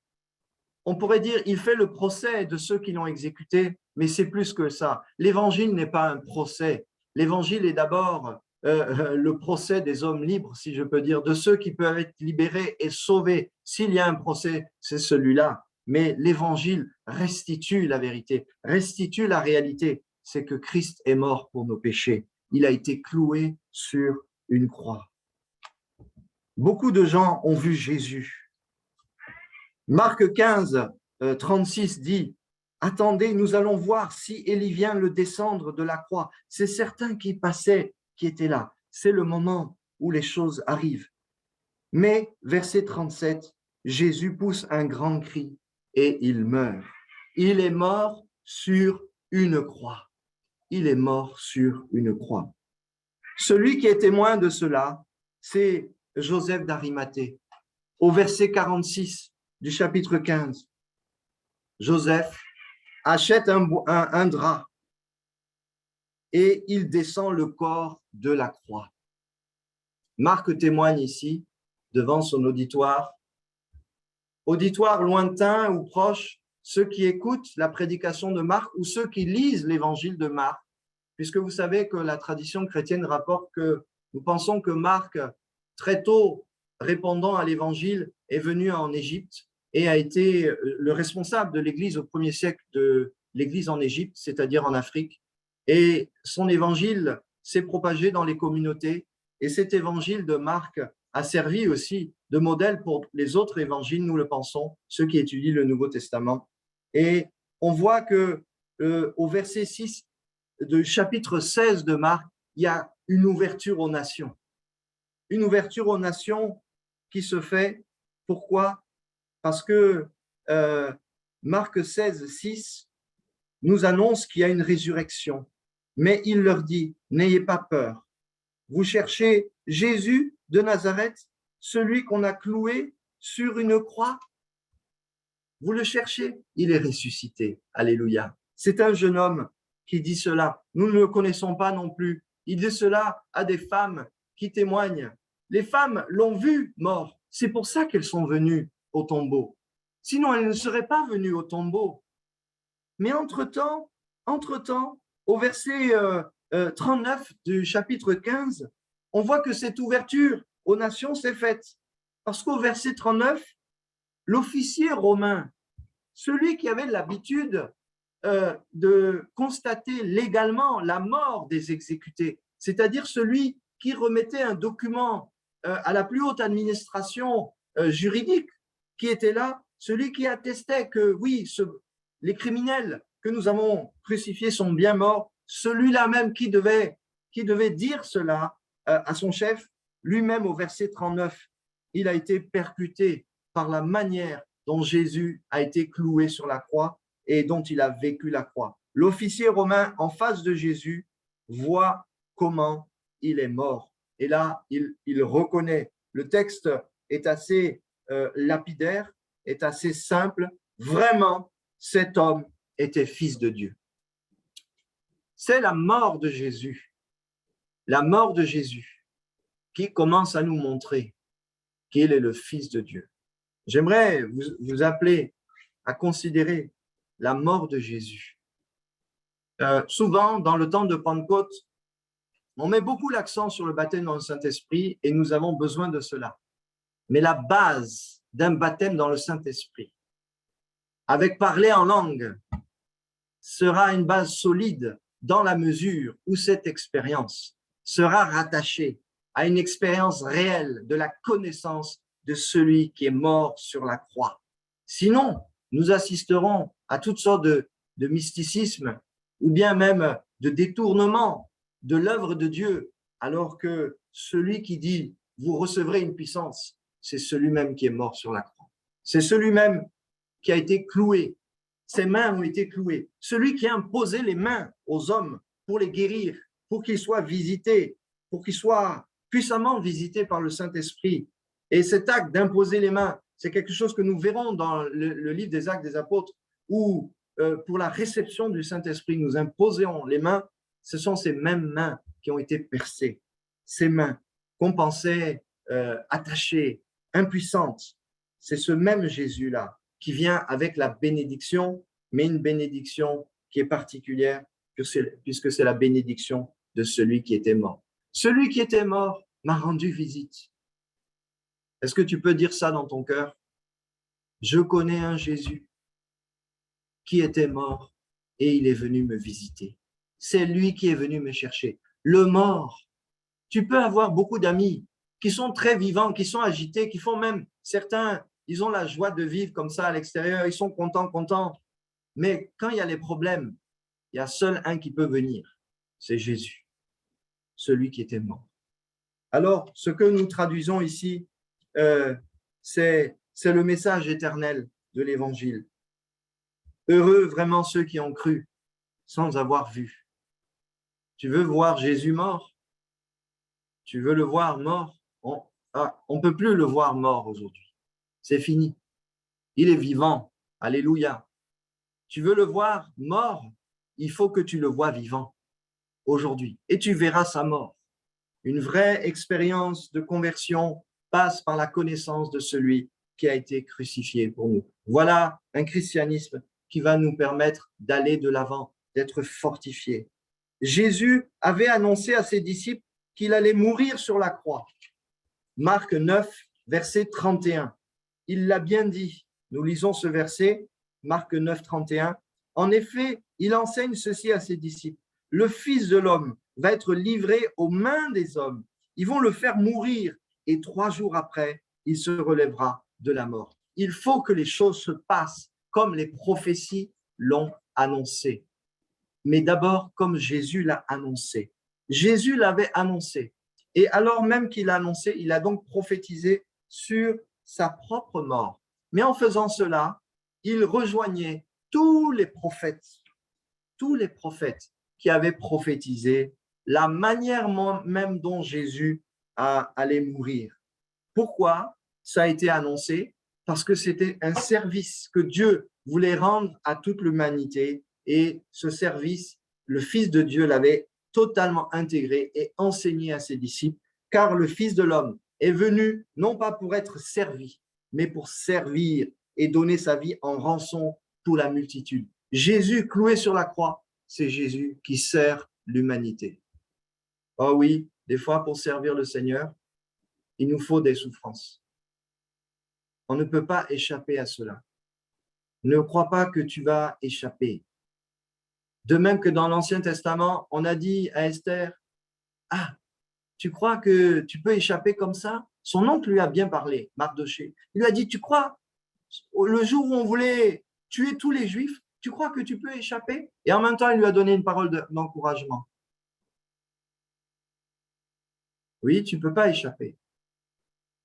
Speaker 1: on pourrait dire il fait le procès de ceux qui l'ont exécuté, mais c'est plus que ça. L'évangile n'est pas un procès. L'évangile est d'abord le procès des hommes libres, si je peux dire, de ceux qui peuvent être libérés et sauvés. S'il y a un procès, c'est celui-là. Mais l'évangile restitue la vérité, restitue la réalité. C'est que Christ est mort pour nos péchés. Il a été cloué sur une croix. Beaucoup de gens ont vu Jésus. Marc 15, 36 dit « Attendez, nous allons voir si Élie vient le descendre de la croix. » C'est certains qui passaient, qui étaient là. C'est le moment où les choses arrivent. Mais, verset 37, Jésus pousse un grand cri et il meurt. Il est mort sur une croix. Il est mort sur une croix. Celui qui est témoin de cela, c'est Joseph d'Arimathée. Au verset 46 du chapitre 15, Joseph achète un drap et il descend le corps de la croix. Marc témoigne ici devant son auditoire lointain ou proche, ceux qui écoutent la prédication de Marc ou ceux qui lisent l'évangile de Marc, puisque vous savez que la tradition chrétienne rapporte que nous pensons que Marc, très tôt, répondant à l'évangile, est venu en Égypte et a été le responsable de l'Église au 1er siècle de l'Église en Égypte, c'est-à-dire en Afrique. Et son évangile s'est propagé dans les communautés. Et cet évangile de Marc a servi aussi de modèle pour les autres évangiles, nous le pensons, ceux qui étudient le Nouveau Testament. Et on voit que au verset 6 du chapitre 16 de Marc, il y a une ouverture aux nations. Une ouverture aux nations qui se fait. Pourquoi? Parce que Marc 16, 6 nous annonce qu'il y a une résurrection. Mais il leur dit, n'ayez pas peur. Vous cherchez Jésus de Nazareth, celui qu'on a cloué sur une croix. Vous le cherchez, il est ressuscité. Alléluia. C'est un jeune homme qui dit cela. Nous ne le connaissons pas non plus. Il dit cela à des femmes qui témoignent. Les femmes l'ont vu mort. C'est pour ça qu'elles sont venues au tombeau. Sinon, elles ne seraient pas venues au tombeau. Mais entre-temps, au verset 39 du chapitre 15, on voit que cette ouverture aux nations s'est faite. Parce qu'au verset 39, l'officier romain, celui qui avait l'habitude de constater légalement la mort des exécutés, c'est-à-dire celui qui remettait un document à la plus haute administration juridique qui était là, celui qui attestait que oui, les criminels que nous avons crucifiés sont bien morts, celui-là même qui devait dire cela à son chef, lui-même au verset 39, il a été percuté par la manière dont Jésus a été cloué sur la croix et dont il a vécu la croix. L'officier romain en face de Jésus voit comment il est mort. Et là, il reconnaît. Le texte est assez lapidaire, est assez simple. Vraiment, cet homme était fils de Dieu. C'est la mort de Jésus qui commence à nous montrer qu'il est le Fils de Dieu. J'aimerais vous appeler à considérer la mort de Jésus. Souvent, dans le temps de Pentecôte, on met beaucoup l'accent sur le baptême dans le Saint-Esprit et nous avons besoin de cela. Mais la base d'un baptême dans le Saint-Esprit, avec parler en langue, sera une base solide dans la mesure où cette expérience sera rattachée à une expérience réelle de la connaissance de celui qui est mort sur la croix. Sinon, nous assisterons à toutes sortes de mysticisme ou bien même de détournement de l'œuvre de Dieu, alors que celui qui dit « vous recevrez une puissance », c'est celui-même qui est mort sur la croix. C'est celui-même qui a été cloué. Ses mains ont été clouées. Celui qui a imposé les mains aux hommes pour les guérir, pour qu'ils soient visités, pour qu'ils soient puissamment visités par le Saint-Esprit. Et cet acte d'imposer les mains, c'est quelque chose que nous verrons dans le livre des Actes des Apôtres, où pour la réception du Saint-Esprit, nous imposions les mains, ce sont ces mêmes mains qui ont été percées, ces mains qu'on pensait attachées, impuissantes. C'est ce même Jésus-là qui vient avec la bénédiction, mais une bénédiction qui est particulière, puisque c'est la bénédiction de celui qui était mort. Celui qui était mort m'a rendu visite. Est-ce que tu peux dire ça dans ton cœur? Je connais un Jésus qui était mort et il est venu me visiter. C'est lui qui est venu me chercher. Le mort. Tu peux avoir beaucoup d'amis qui sont très vivants, qui sont agités, qui font même, certains, ils ont la joie de vivre comme ça à l'extérieur, ils sont contents. Mais quand il y a les problèmes, il y a seul un qui peut venir, c'est Jésus, celui qui était mort. Alors, ce que nous traduisons ici, c'est le message éternel de l'Évangile. Heureux vraiment ceux qui ont cru sans avoir vu. Tu veux voir Jésus mort? Tu veux le voir mort? On ne peut plus le voir mort aujourd'hui. C'est fini. Il est vivant. Alléluia. Tu veux le voir mort? Il faut que tu le vois vivant aujourd'hui. Et tu verras sa mort. Une vraie expérience de conversion passe par la connaissance de celui qui a été crucifié pour nous. Voilà un christianisme qui va nous permettre d'aller de l'avant, d'être fortifiés. Jésus avait annoncé à ses disciples qu'il allait mourir sur la croix. Marc 9, verset 31. Il l'a bien dit. Nous lisons ce verset, Marc 9, 31. En effet, il enseigne ceci à ses disciples. Le Fils de l'homme va être livré aux mains des hommes. Ils vont le faire mourir et 3 jours après, il se relèvera de la mort. Il faut que les choses se passent comme les prophéties l'ont annoncé. Mais d'abord, comme Jésus l'a annoncé. Jésus l'avait annoncé. Et alors même qu'il l'a annoncé, il a donc prophétisé sur sa propre mort. Mais en faisant cela, il rejoignait tous les prophètes qui avaient prophétisé la manière même dont Jésus allait mourir. Pourquoi ça a été annoncé? Parce que c'était un service que Dieu voulait rendre à toute l'humanité et ce service, le Fils de Dieu l'avait totalement intégré et enseigné à ses disciples, car le Fils de l'homme est venu non pas pour être servi, mais pour servir et donner sa vie en rançon pour la multitude. Jésus cloué sur la croix, c'est Jésus qui sert l'humanité. Oh oui, des fois pour servir le Seigneur, il nous faut des souffrances. On ne peut pas échapper à cela. Ne crois pas que tu vas échapper. De même que dans l'Ancien Testament, on a dit à Esther, « Ah, tu crois que tu peux échapper comme ça ?» Son oncle lui a bien parlé, Mardoché. Il lui a dit, « Tu crois, le jour où on voulait tuer tous les Juifs, tu crois que tu peux échapper ?» Et en même temps, il lui a donné une parole d'encouragement. Oui, tu ne peux pas échapper.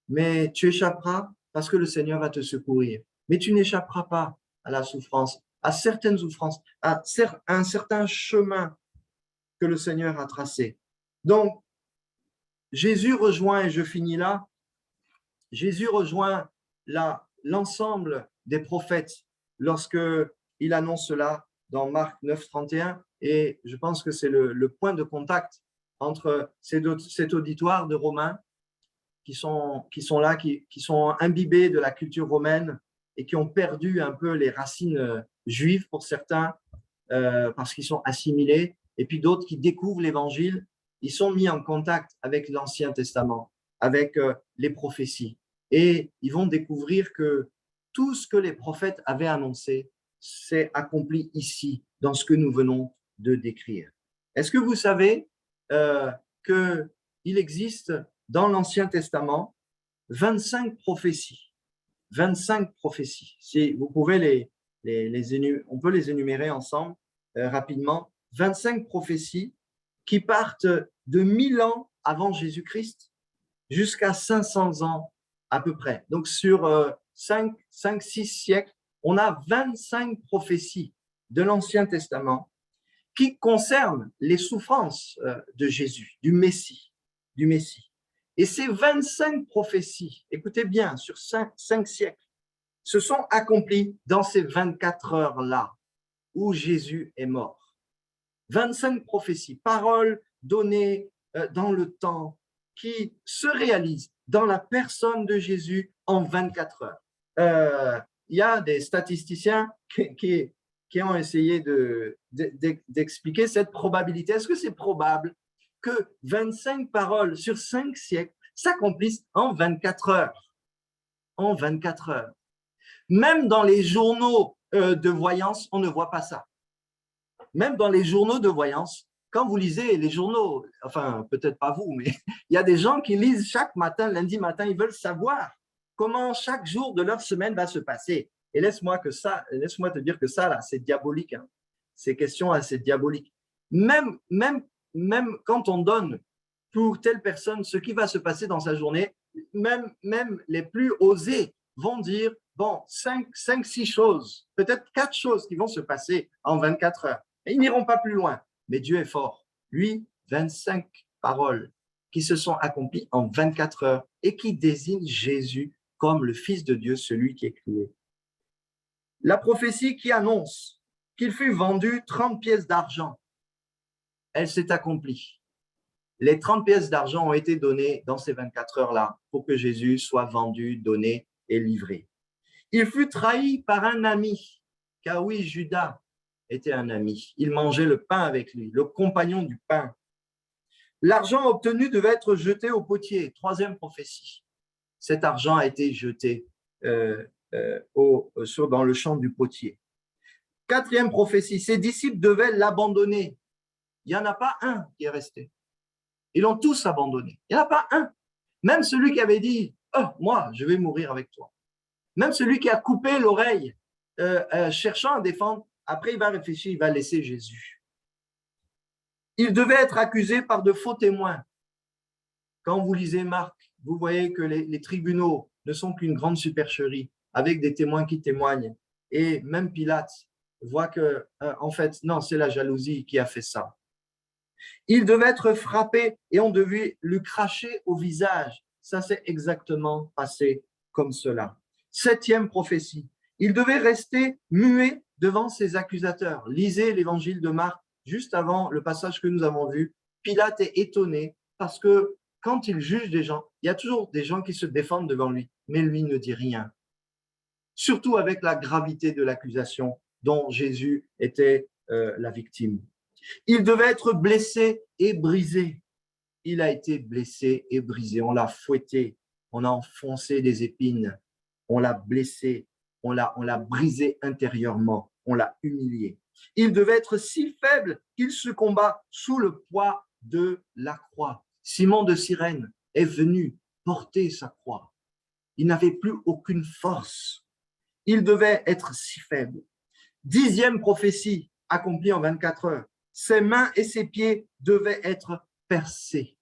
Speaker 1: Mais tu échapperas parce que le Seigneur va te secourir. Mais tu n'échapperas pas à la souffrance, à certaines souffrances, à un certain chemin que le Seigneur a tracé. Donc, Jésus rejoint, et je finis là, Jésus rejoint l'ensemble des prophètes lorsqu'il annonce cela dans Marc 9, 31, et je pense que c'est le point de contact entre cet auditoire de Romains qui sont là, qui sont imbibés de la culture romaine et qui ont perdu un peu les racines juives pour certains parce qu'ils sont assimilés, et puis d'autres qui découvrent l'Évangile, ils sont mis en contact avec l'Ancien Testament, avec les prophéties, et ils vont découvrir que tout ce que les prophètes avaient annoncé s'est accompli ici, dans ce que nous venons de décrire. Est-ce que vous savez qu'il existe dans l'Ancien Testament 25 prophéties. 25 prophéties. Si vous pouvez on peut les énumérer ensemble rapidement. 25 prophéties qui partent de 1000 ans avant Jésus-Christ jusqu'à 500 ans à peu près. Donc sur 5-6 siècles, on a 25 prophéties de l'Ancien Testament qui concernent les souffrances de Jésus, du Messie. Et ces 25 prophéties, écoutez bien, sur 5 siècles, se sont accomplies dans ces 24 heures-là. où Jésus est mort. 25 prophéties, paroles données dans le temps qui se réalisent dans la personne de Jésus en 24 heures. Il y a des statisticiens qui ont essayé d'expliquer cette probabilité. Est-ce que c'est probable que 25 paroles sur 5 siècles s'accomplissent en 24 heures? En 24 heures. Même dans les journaux de voyance, on ne voit pas ça. Même dans les journaux de voyance, quand vous lisez les journaux, enfin, peut-être pas vous, mais il y a des gens qui lisent chaque matin, lundi matin, ils veulent savoir comment chaque jour de leur semaine va se passer. Et laisse-moi te dire que ça, là, c'est diabolique. Hein. Ces questions, là, c'est diabolique. Même quand on donne pour telle personne ce qui va se passer dans sa journée, même les plus osés vont dire, bon, 5-6 choses, peut-être 4 choses qui vont se passer en 24 heures. Et ils n'iront pas plus loin. Mais Dieu est fort. Lui, 25 paroles qui se sont accomplies en 24 heures et qui désignent Jésus comme le Fils de Dieu, celui qui est cloué. La prophétie qui annonce qu'il fut vendu 30 pièces d'argent, elle s'est accomplie. Les 30 pièces d'argent ont été données dans ces 24 heures-là pour que Jésus soit vendu, donné et livré. Il fut trahi par un ami, car oui, Judas était un ami. Il mangeait le pain avec lui, le compagnon du pain. L'argent obtenu devait être jeté au potier. 3e prophétie. Cet argent a été jeté dans le champ du potier. 4e prophétie. Ses disciples devaient l'abandonner. Il n'y en a pas un qui est resté. Ils l'ont tous abandonné. Il n'y en a pas un. Même celui qui avait dit « Oh, moi, je vais mourir avec toi ». Même celui qui a coupé l'oreille cherchant à défendre, après il va réfléchir, il va laisser Jésus. Il devait être accusé par de faux témoins. Quand vous lisez Marc, vous voyez que les tribunaux ne sont qu'une grande supercherie avec des témoins qui témoignent. Et même Pilate voit que, en fait, non, c'est la jalousie qui a fait ça. Il devait être frappé et on devait lui cracher au visage. Ça s'est exactement passé comme cela. 7e prophétie. Il devait rester muet devant ses accusateurs. Lisez l'évangile de Marc juste avant le passage que nous avons vu. Pilate est étonné parce que quand il juge des gens, il y a toujours des gens qui se défendent devant lui, mais lui ne dit rien. Surtout avec la gravité de l'accusation dont Jésus était la victime. Il devait être blessé et brisé. Il a été blessé et brisé. On l'a fouetté, on a enfoncé des épines, on l'a blessé, on l'a brisé intérieurement, on l'a humilié. Il devait être si faible qu'il succomba sous le poids de la croix. Simon de Cyrène est venu porter sa croix. Il n'avait plus aucune force. Il devait être si faible. 10e prophétie accomplie en 24 heures. Ses mains et ses pieds devaient être percés.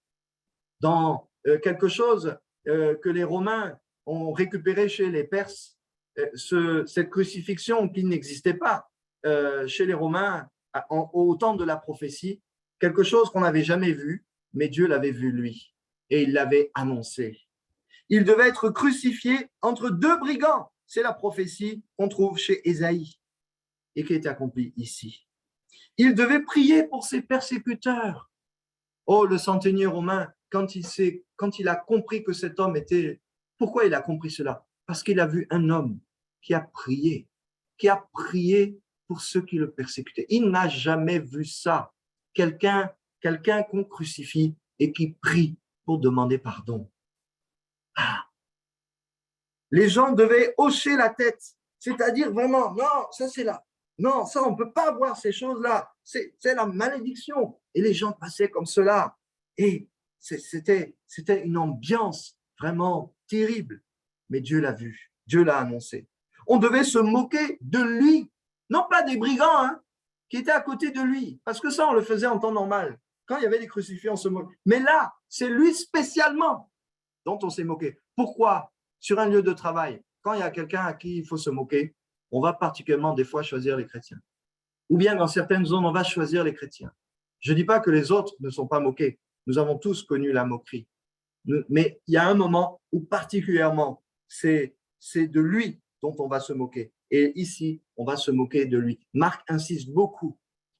Speaker 1: Dans quelque chose que les Romains ont récupéré chez les Perses, cette crucifixion qui n'existait pas chez les Romains au temps de la prophétie, quelque chose qu'on n'avait jamais vu, mais Dieu l'avait vu lui et il l'avait annoncé. Il devait être crucifié entre 2 brigands. C'est la prophétie qu'on trouve chez Ésaïe et qui est accomplie ici. Il devait prier pour ses persécuteurs. Oh, le centenier romain, quand il a compris que cet homme était… Pourquoi il a compris cela? Parce qu'il a vu un homme qui a prié pour ceux qui le persécutaient. Il n'a jamais vu ça. Quelqu'un qu'on crucifie et qui prie pour demander pardon. Ah. Les gens devaient hocher la tête, c'est-à-dire vraiment, non, ça c'est là. Non, ça, on ne peut pas voir ces choses-là. C'est la malédiction. Et les gens passaient comme cela. Et c'était une ambiance vraiment terrible. Mais Dieu l'a vu. Dieu l'a annoncé. On devait se moquer de lui. Non pas des brigands hein, qui étaient à côté de lui. Parce que ça, on le faisait en temps normal. Quand il y avait des crucifix, on se moquait. Mais là, c'est lui spécialement dont on s'est moqué. Pourquoi? Sur un lieu de travail, quand il y a quelqu'un à qui il faut se moquer, on va particulièrement des fois choisir les chrétiens. Ou bien dans certaines zones, on va choisir les chrétiens. Je ne dis pas que les autres ne sont pas moqués. Nous avons tous connu la moquerie. Mais il y a un moment où particulièrement, c'est de lui dont on va se moquer. Et ici, on va se moquer de lui. Marc insiste beaucoup.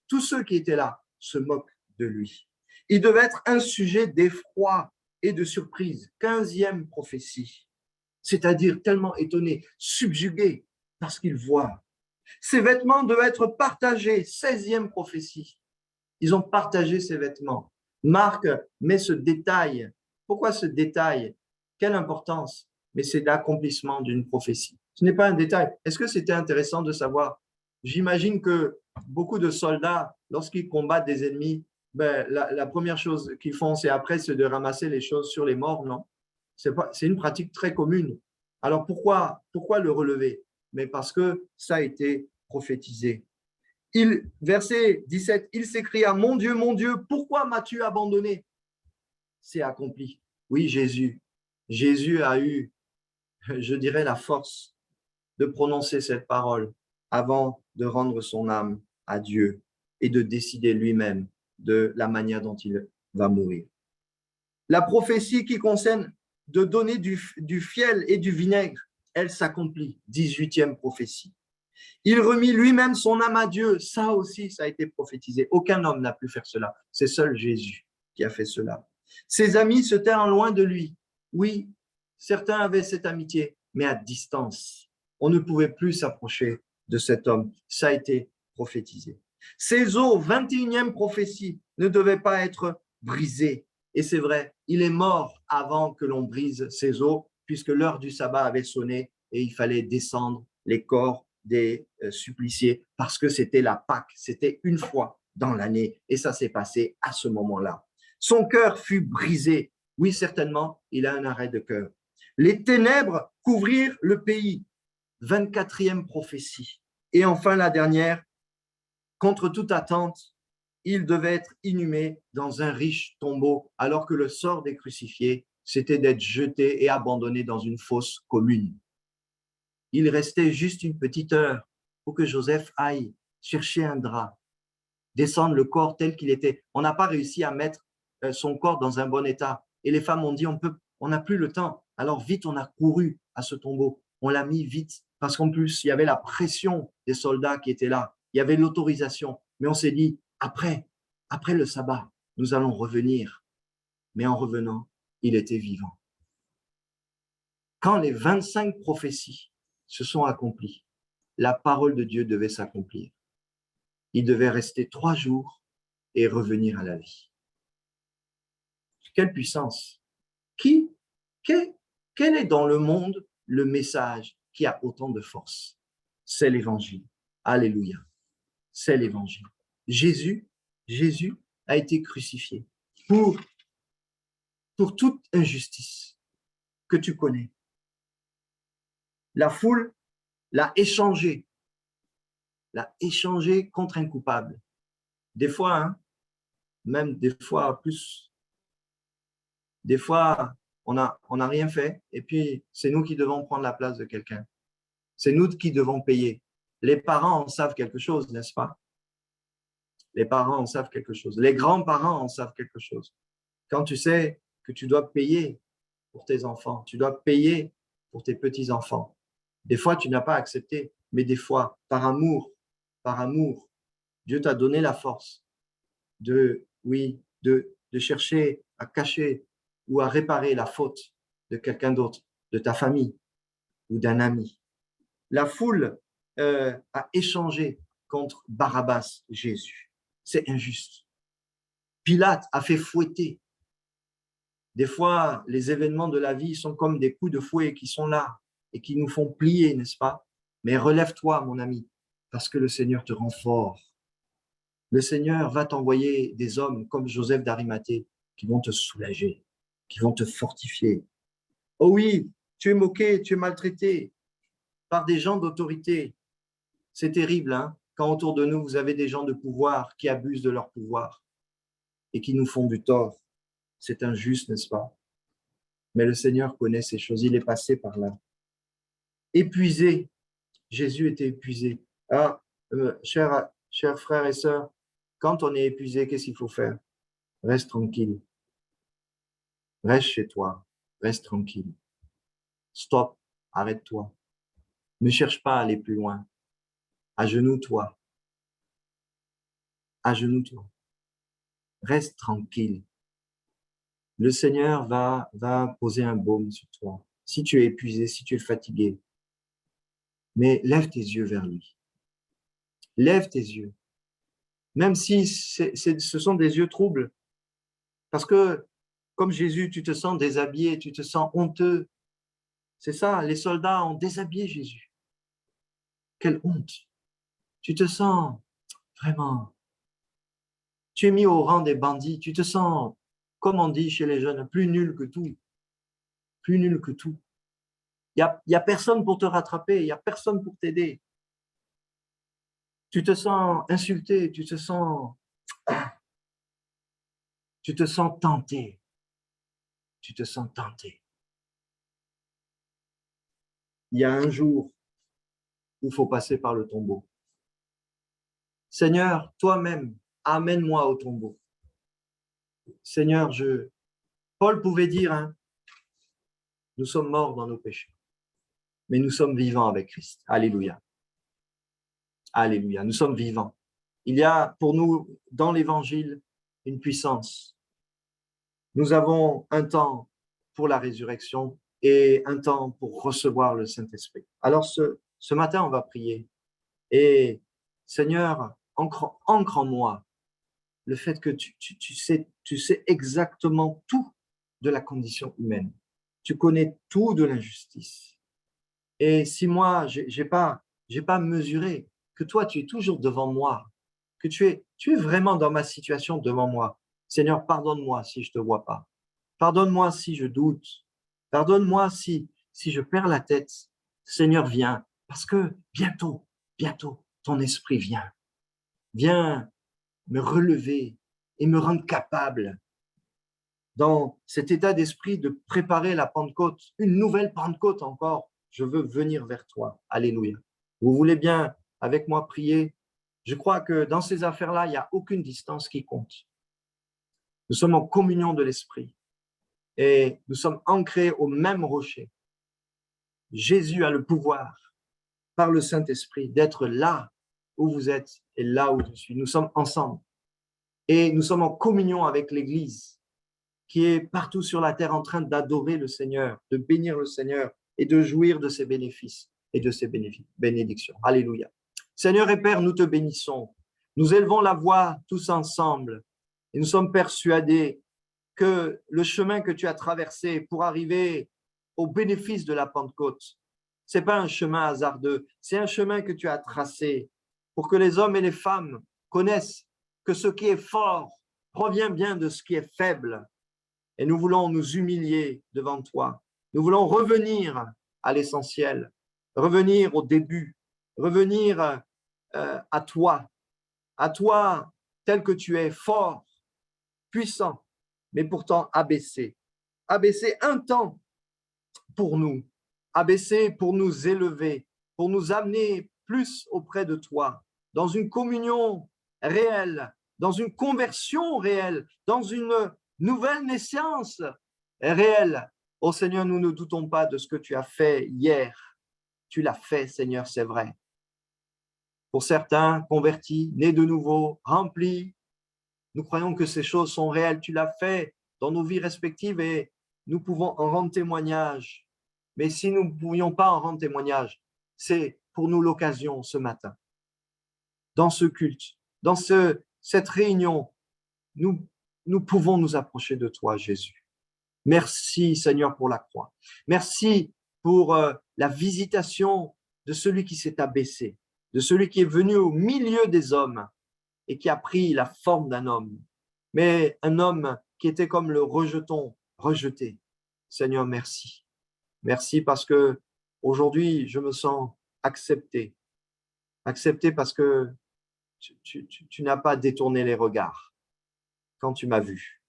Speaker 1: Tous ceux qui étaient là se moquent de lui. Il devait être un sujet d'effroi et de surprise. 15e prophétie. C'est-à-dire tellement étonné, subjugué par ce qu'il voit. Ses vêtements devaient être partagés. 16e prophétie. Ils ont partagé ses vêtements. Marc met ce détail. Pourquoi ce détail? Quelle importance? Mais c'est l'accomplissement d'une prophétie. Ce n'est pas un détail. Est-ce que c'était intéressant de savoir? J'imagine que beaucoup de soldats, lorsqu'ils combattent des ennemis, la première chose qu'ils font, c'est après, c'est de ramasser les choses sur les morts, non? C'est une pratique très commune. Alors pourquoi le relever? Mais parce que ça a été prophétisé. Verset 17, il s'écria, mon Dieu, pourquoi m'as-tu abandonné? C'est accompli. Oui, Jésus a eu, je dirais, la force de prononcer cette parole avant de rendre son âme à Dieu et de décider lui-même de la manière dont il va mourir. La prophétie qui concerne de donner du fiel et du vinaigre, elle s'accomplit. 18e prophétie. Il remit lui-même son âme à Dieu. Ça aussi, ça a été prophétisé. Aucun homme n'a pu faire cela. C'est seul Jésus qui a fait cela. Ses amis se tinrent loin de lui. Oui, certains avaient cette amitié, mais à distance. On ne pouvait plus s'approcher de cet homme. Ça a été prophétisé. Ses os, 21e prophétie, ne devaient pas être brisés. Et c'est vrai, il est mort avant que l'on brise ses os, puisque l'heure du sabbat avait sonné et il fallait descendre les corps des suppliciés parce que c'était la Pâque, c'était une fois dans l'année et ça s'est passé à ce moment-là. Son cœur fut brisé. Oui, certainement, il a un arrêt de cœur. Les ténèbres couvrirent le pays. 24e prophétie. Et enfin, la dernière, contre toute attente, il devait être inhumé dans un riche tombeau, alors que le sort des crucifiés, c'était d'être jeté et abandonné dans une fosse commune. Il restait juste une petite heure pour que Joseph aille chercher un drap, descendre le corps tel qu'il était. On n'a pas réussi à mettre son corps dans un bon état. Et les femmes ont dit, on n'a plus le temps. Alors vite, on a couru à ce tombeau. On l'a mis vite parce qu'en plus, il y avait la pression des soldats qui étaient là. Il y avait l'autorisation. Mais on s'est dit, après le sabbat, nous allons revenir. Mais en revenant, il était vivant. Quand les 25 prophéties se sont accomplies, la parole de Dieu devait s'accomplir. Il devait rester 3 jours et revenir à la vie. Quelle puissance! Quel est dans le monde le message qui a autant de force? C'est l'évangile. Alléluia. C'est l'évangile. Jésus a été crucifié pour toute injustice que tu connais. La foule l'a échangé contre un coupable. Des fois, même des fois plus. Des fois, on n'a rien fait et puis c'est nous qui devons prendre la place de quelqu'un. C'est nous qui devons payer. Les parents en savent quelque chose, n'est-ce pas? Les parents en savent quelque chose. Les grands-parents en savent quelque chose. Quand tu sais que tu dois payer pour tes enfants, tu dois payer pour tes petits-enfants. Des fois, tu n'as pas accepté, mais des fois, par amour, Dieu t'a donné la force de chercher à cacher ou à réparer la faute de quelqu'un d'autre, de ta famille ou d'un ami. La foule a échangé contre Barabbas, Jésus. C'est injuste. Pilate a fait fouetter. Des fois, les événements de la vie sont comme des coups de fouet qui sont là et qui nous font plier, n'est-ce pas? Mais relève-toi, mon ami, parce que le Seigneur te rend fort. Le Seigneur va t'envoyer des hommes comme Joseph d'Arimathée qui vont te soulager, qui vont te fortifier. Oh oui, tu es moqué, tu es maltraité par des gens d'autorité. C'est terrible, hein, quand autour de nous, vous avez des gens de pouvoir qui abusent de leur pouvoir et qui nous font du tort. C'est injuste, n'est-ce pas? Mais le Seigneur connaît ces choses, il est passé par là. Épuisé, Jésus était épuisé. Ah, chers frères et sœurs, quand on est épuisé, qu'est-ce qu'il faut faire? Reste tranquille. Reste chez toi. Reste tranquille. Stop. Arrête-toi. Ne cherche pas à aller plus loin. Agenouille-toi. Agenouille-toi. Reste tranquille. Le Seigneur va poser un baume sur toi. Si tu es épuisé, si tu es fatigué, mais lève tes yeux vers lui. Lève tes yeux. Même si ce sont des yeux troubles. Parce que, comme Jésus, tu te sens déshabillé, tu te sens honteux. C'est ça, les soldats ont déshabillé Jésus. Quelle honte. Tu te sens vraiment, tu es mis au rang des bandits, tu te sens, comme on dit chez les jeunes, plus nul que tout. Plus nul que tout. Il y a personne pour te rattraper, il n'y a personne pour t'aider. Tu te sens insulté, tu te sens tenté. Tu te sens tenté. Il y a un jour où il faut passer par le tombeau. Seigneur, toi-même, amène-moi au tombeau. Seigneur, Paul pouvait dire, hein, nous sommes morts dans nos péchés, mais nous sommes vivants avec Christ. Alléluia. Alléluia. Nous sommes vivants. Il y a pour nous, dans l'Évangile, une puissance. Nous avons un temps pour la résurrection et un temps pour recevoir le Saint-Esprit. Alors, ce matin, on va prier. Et Seigneur, ancre en moi le fait que tu sais exactement tout de la condition humaine. Tu connais tout de l'injustice. Et si moi, j'ai pas mesuré que toi, tu es toujours devant moi, que tu es vraiment dans ma situation devant moi. Seigneur, pardonne-moi si je ne te vois pas. Pardonne-moi si je doute. Pardonne-moi si je perds la tête. Seigneur, viens, parce que bientôt, ton esprit vient. Viens me relever et me rendre capable dans cet état d'esprit de préparer la Pentecôte, une nouvelle Pentecôte encore. Je veux venir vers toi. Alléluia. Vous voulez bien avec moi prier? Je crois que dans ces affaires-là, il n'y a aucune distance qui compte. Nous sommes en communion de l'esprit et nous sommes ancrés au même rocher. Jésus a le pouvoir, par le Saint-Esprit, d'être là où vous êtes et là où je suis. Nous sommes ensemble et nous sommes en communion avec l'Église qui est partout sur la terre en train d'adorer le Seigneur, de bénir le Seigneur et de jouir de ses bénéfices et de ses bénédictions. Alléluia. Seigneur et Père, nous te bénissons. Nous élevons la voix tous ensemble et nous sommes persuadés que le chemin que tu as traversé pour arriver au bénéfice de la Pentecôte, ce n'est pas un chemin hasardeux, c'est un chemin que tu as tracé pour que les hommes et les femmes connaissent que ce qui est fort provient bien de ce qui est faible. Et nous voulons nous humilier devant toi. Nous voulons revenir à l'essentiel, revenir au début, revenir à toi tel que tu es fort, puissant, mais pourtant abaissé. Abaissé un temps pour nous, abaissé pour nous élever, pour nous amener plus auprès de toi, dans une communion réelle, dans une conversion réelle, dans une nouvelle naissance réelle. Oh Seigneur, nous ne doutons pas de ce que tu as fait hier. Tu l'as fait, Seigneur, c'est vrai. Pour certains, convertis, nés de nouveau, remplis, nous croyons que ces choses sont réelles. Tu l'as fait dans nos vies respectives et nous pouvons en rendre témoignage. Mais si nous ne pouvions pas en rendre témoignage, c'est pour nous l'occasion ce matin. Dans ce culte, dans cette réunion, nous pouvons nous approcher de toi, Jésus. Merci, Seigneur, pour la croix. Merci pour la visitation de celui qui s'est abaissé, de celui qui est venu au milieu des hommes et qui a pris la forme d'un homme, mais un homme qui était comme le rejeton, rejeté. Seigneur, merci. Merci parce que aujourd'hui, je me sens accepté. Accepté parce que tu n'as pas détourné les regards quand tu m'as vu.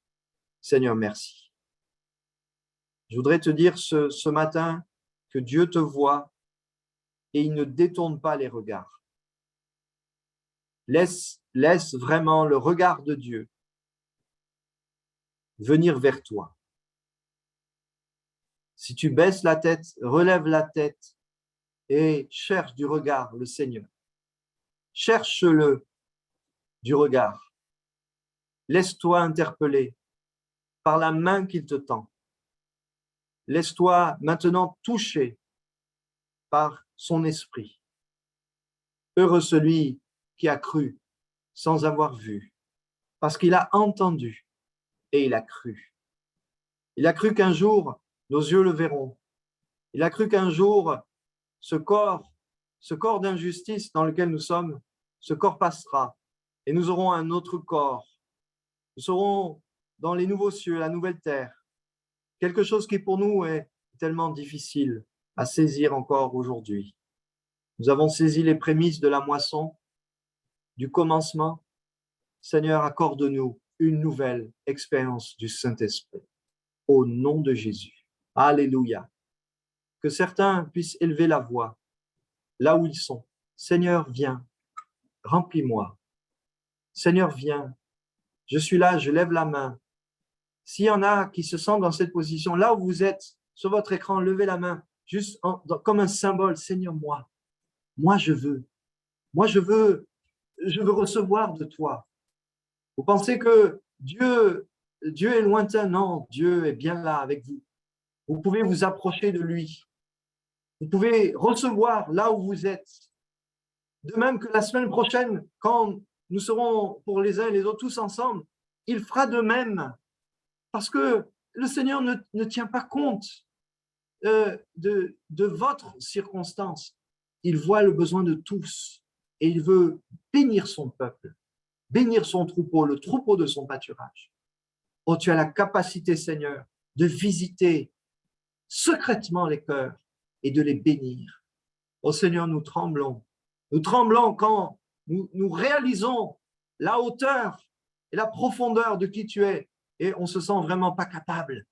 Speaker 1: Seigneur, merci. Je voudrais te dire ce matin que Dieu te voit et il ne détourne pas les regards. Laisse vraiment le regard de Dieu venir vers toi. Si tu baisses la tête, relève la tête et cherche du regard le Seigneur. Cherche-le du regard. Laisse-toi interpeller par la main qu'il te tend. Laisse-toi maintenant toucher par son esprit. Heureux celui qui a cru sans avoir vu, parce qu'il a entendu et il a cru. Il a cru qu'un jour, nos yeux le verront. Il a cru qu'un jour, ce corps d'injustice dans lequel nous sommes, ce corps passera et nous aurons un autre corps. Nous serons dans les nouveaux cieux, la nouvelle terre. Quelque chose qui pour nous est tellement difficile à saisir encore aujourd'hui. Nous avons saisi les prémices de la moisson, du commencement. Seigneur, accorde-nous une nouvelle expérience du Saint-Esprit. Au nom de Jésus. Alléluia. Que certains puissent élever la voix là où ils sont. Seigneur, viens, remplis-moi. Seigneur, viens. Je suis là, je lève la main. S'il y en a qui se sentent dans cette position, là où vous êtes, sur votre écran, levez la main, juste comme un symbole. Seigneur, moi je veux. Moi je veux recevoir de toi. Vous pensez que Dieu est lointain? Non, Dieu est bien là avec vous. Vous pouvez vous approcher de lui. Vous pouvez recevoir là où vous êtes. De même que la semaine prochaine, quand nous serons pour les uns et les autres tous ensemble, il fera de même. Parce que le Seigneur ne tient pas compte de votre circonstance. Il voit le besoin de tous et il veut bénir son peuple, bénir son troupeau, le troupeau de son pâturage. Oh, tu as la capacité, Seigneur, de visiter secrètement les cœurs et de les bénir. Oh Seigneur, nous tremblons. Nous tremblons quand nous réalisons la hauteur et la profondeur de qui tu es et on ne se sent vraiment pas capable.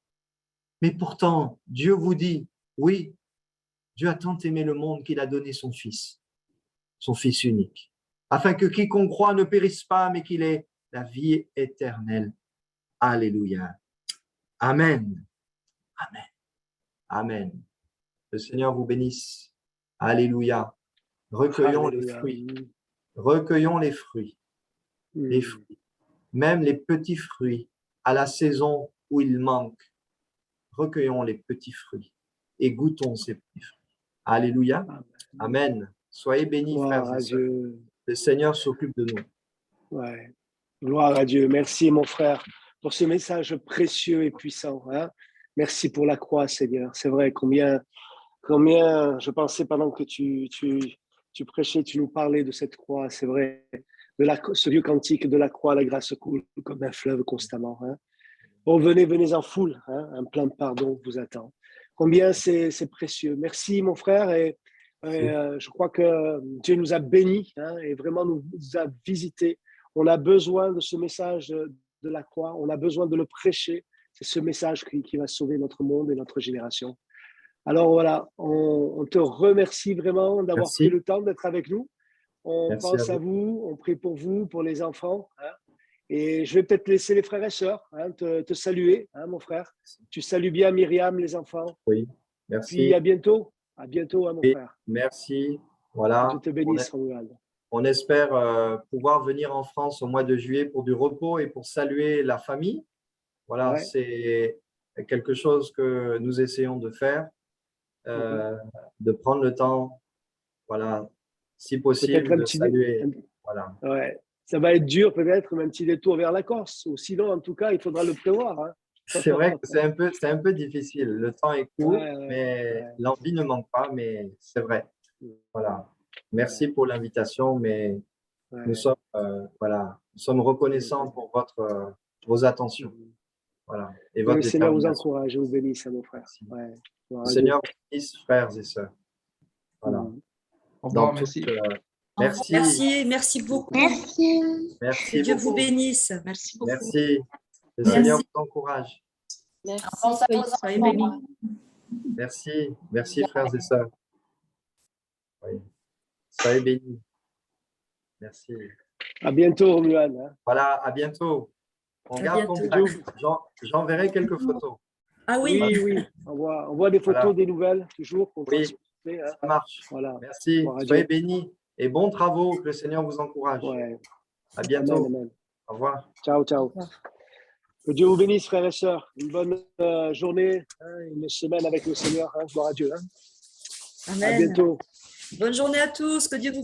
Speaker 1: Mais pourtant, Dieu vous dit, oui, Dieu a tant aimé le monde qu'il a donné son Fils unique, afin que quiconque croit ne périsse pas, mais qu'il ait la vie éternelle. Alléluia. Amen. Amen. Amen. Le Seigneur vous bénisse. Alléluia. Recueillons les fruits. Recueillons les fruits. Les fruits. Même les petits fruits à la saison où il manque. Recueillons les petits fruits et goûtons ces petits fruits. Alléluia. Amen. Soyez bénis, frères et sœurs. Le Seigneur s'occupe de nous.
Speaker 2: Ouais. Gloire à Dieu. Merci, mon frère, pour ce message précieux et puissant. Hein? Merci pour la croix, Seigneur. C'est vrai, combien je pensais pendant que tu prêchais, tu nous parlais de cette croix. C'est vrai, ce vieux cantique de la croix, la grâce coule comme un fleuve constamment. Hein? Oh, venez en foule. Hein? Un plein pardon vous attend. Combien c'est précieux. Merci, mon frère. Et je crois que Dieu nous a bénis, hein, et vraiment nous a visités. On a besoin de ce message de la croix. On a besoin de le prêcher. C'est ce message qui va sauver notre monde et notre génération. Alors voilà, on te remercie vraiment d'avoir pris le temps d'être avec nous. On pense à vous, on prie pour vous, pour les enfants. Hein. Et je vais peut-être laisser les frères et sœurs te saluer, hein, mon frère. Tu salues bien Myriam, les enfants.
Speaker 1: Oui, merci.
Speaker 2: Puis à bientôt. À bientôt, hein, mon frère.
Speaker 1: Merci. Voilà.
Speaker 2: Dieu te bénisse, Romuald.
Speaker 1: On espère pouvoir venir en France au mois de juillet pour du repos et pour saluer la famille. Voilà, c'est quelque chose que nous essayons de faire, de prendre le temps, voilà, si possible, de saluer. Voilà.
Speaker 2: Ouais. Ça va être dur peut-être, mais un petit détour vers la Corse. Ou sinon, en tout cas, il faudra le prévoir. Hein.
Speaker 1: C'est vrai que c'est un peu difficile. Le temps est court, mais l'envie ne manque pas, mais c'est vrai. Voilà. Merci pour l'invitation, mais nous sommes reconnaissants pour vos attentions. Voilà. Et
Speaker 2: votre le Seigneur vous encourage et vous bénisse, mon frère.
Speaker 1: Le Seigneur vous bénisse, frères et sœurs. Voilà.
Speaker 3: Au revoir, merci.
Speaker 4: Merci beaucoup.
Speaker 1: Merci.
Speaker 4: Dieu vous bénisse. Merci beaucoup.
Speaker 1: Merci. Le Seigneur vous encourage.
Speaker 4: Merci. Soyez bénis.
Speaker 1: Merci. Merci, frères et sœurs. Oui. Soyez bénis. Merci.
Speaker 2: À bientôt, Romuald. Hein.
Speaker 1: Voilà, à bientôt. On garde contact. J'enverrai quelques photos.
Speaker 4: Ah oui.
Speaker 2: Oui. On voit des photos, des nouvelles, toujours.
Speaker 1: Oui.
Speaker 2: Hein.
Speaker 1: Ça marche.
Speaker 2: Voilà.
Speaker 1: Merci. Soyez bénis et bons travaux. Que le Seigneur vous encourage.
Speaker 2: Ouais.
Speaker 1: À bientôt.
Speaker 2: Amen, amen.
Speaker 1: Au revoir.
Speaker 2: Ciao, ciao. Que Dieu vous bénisse, frères et sœurs. Une bonne journée, hein, une semaine avec le Seigneur. Hein. Gloire à Dieu. Hein.
Speaker 4: Amen.
Speaker 2: À bientôt.
Speaker 4: Bonne journée à tous. Que Dieu vous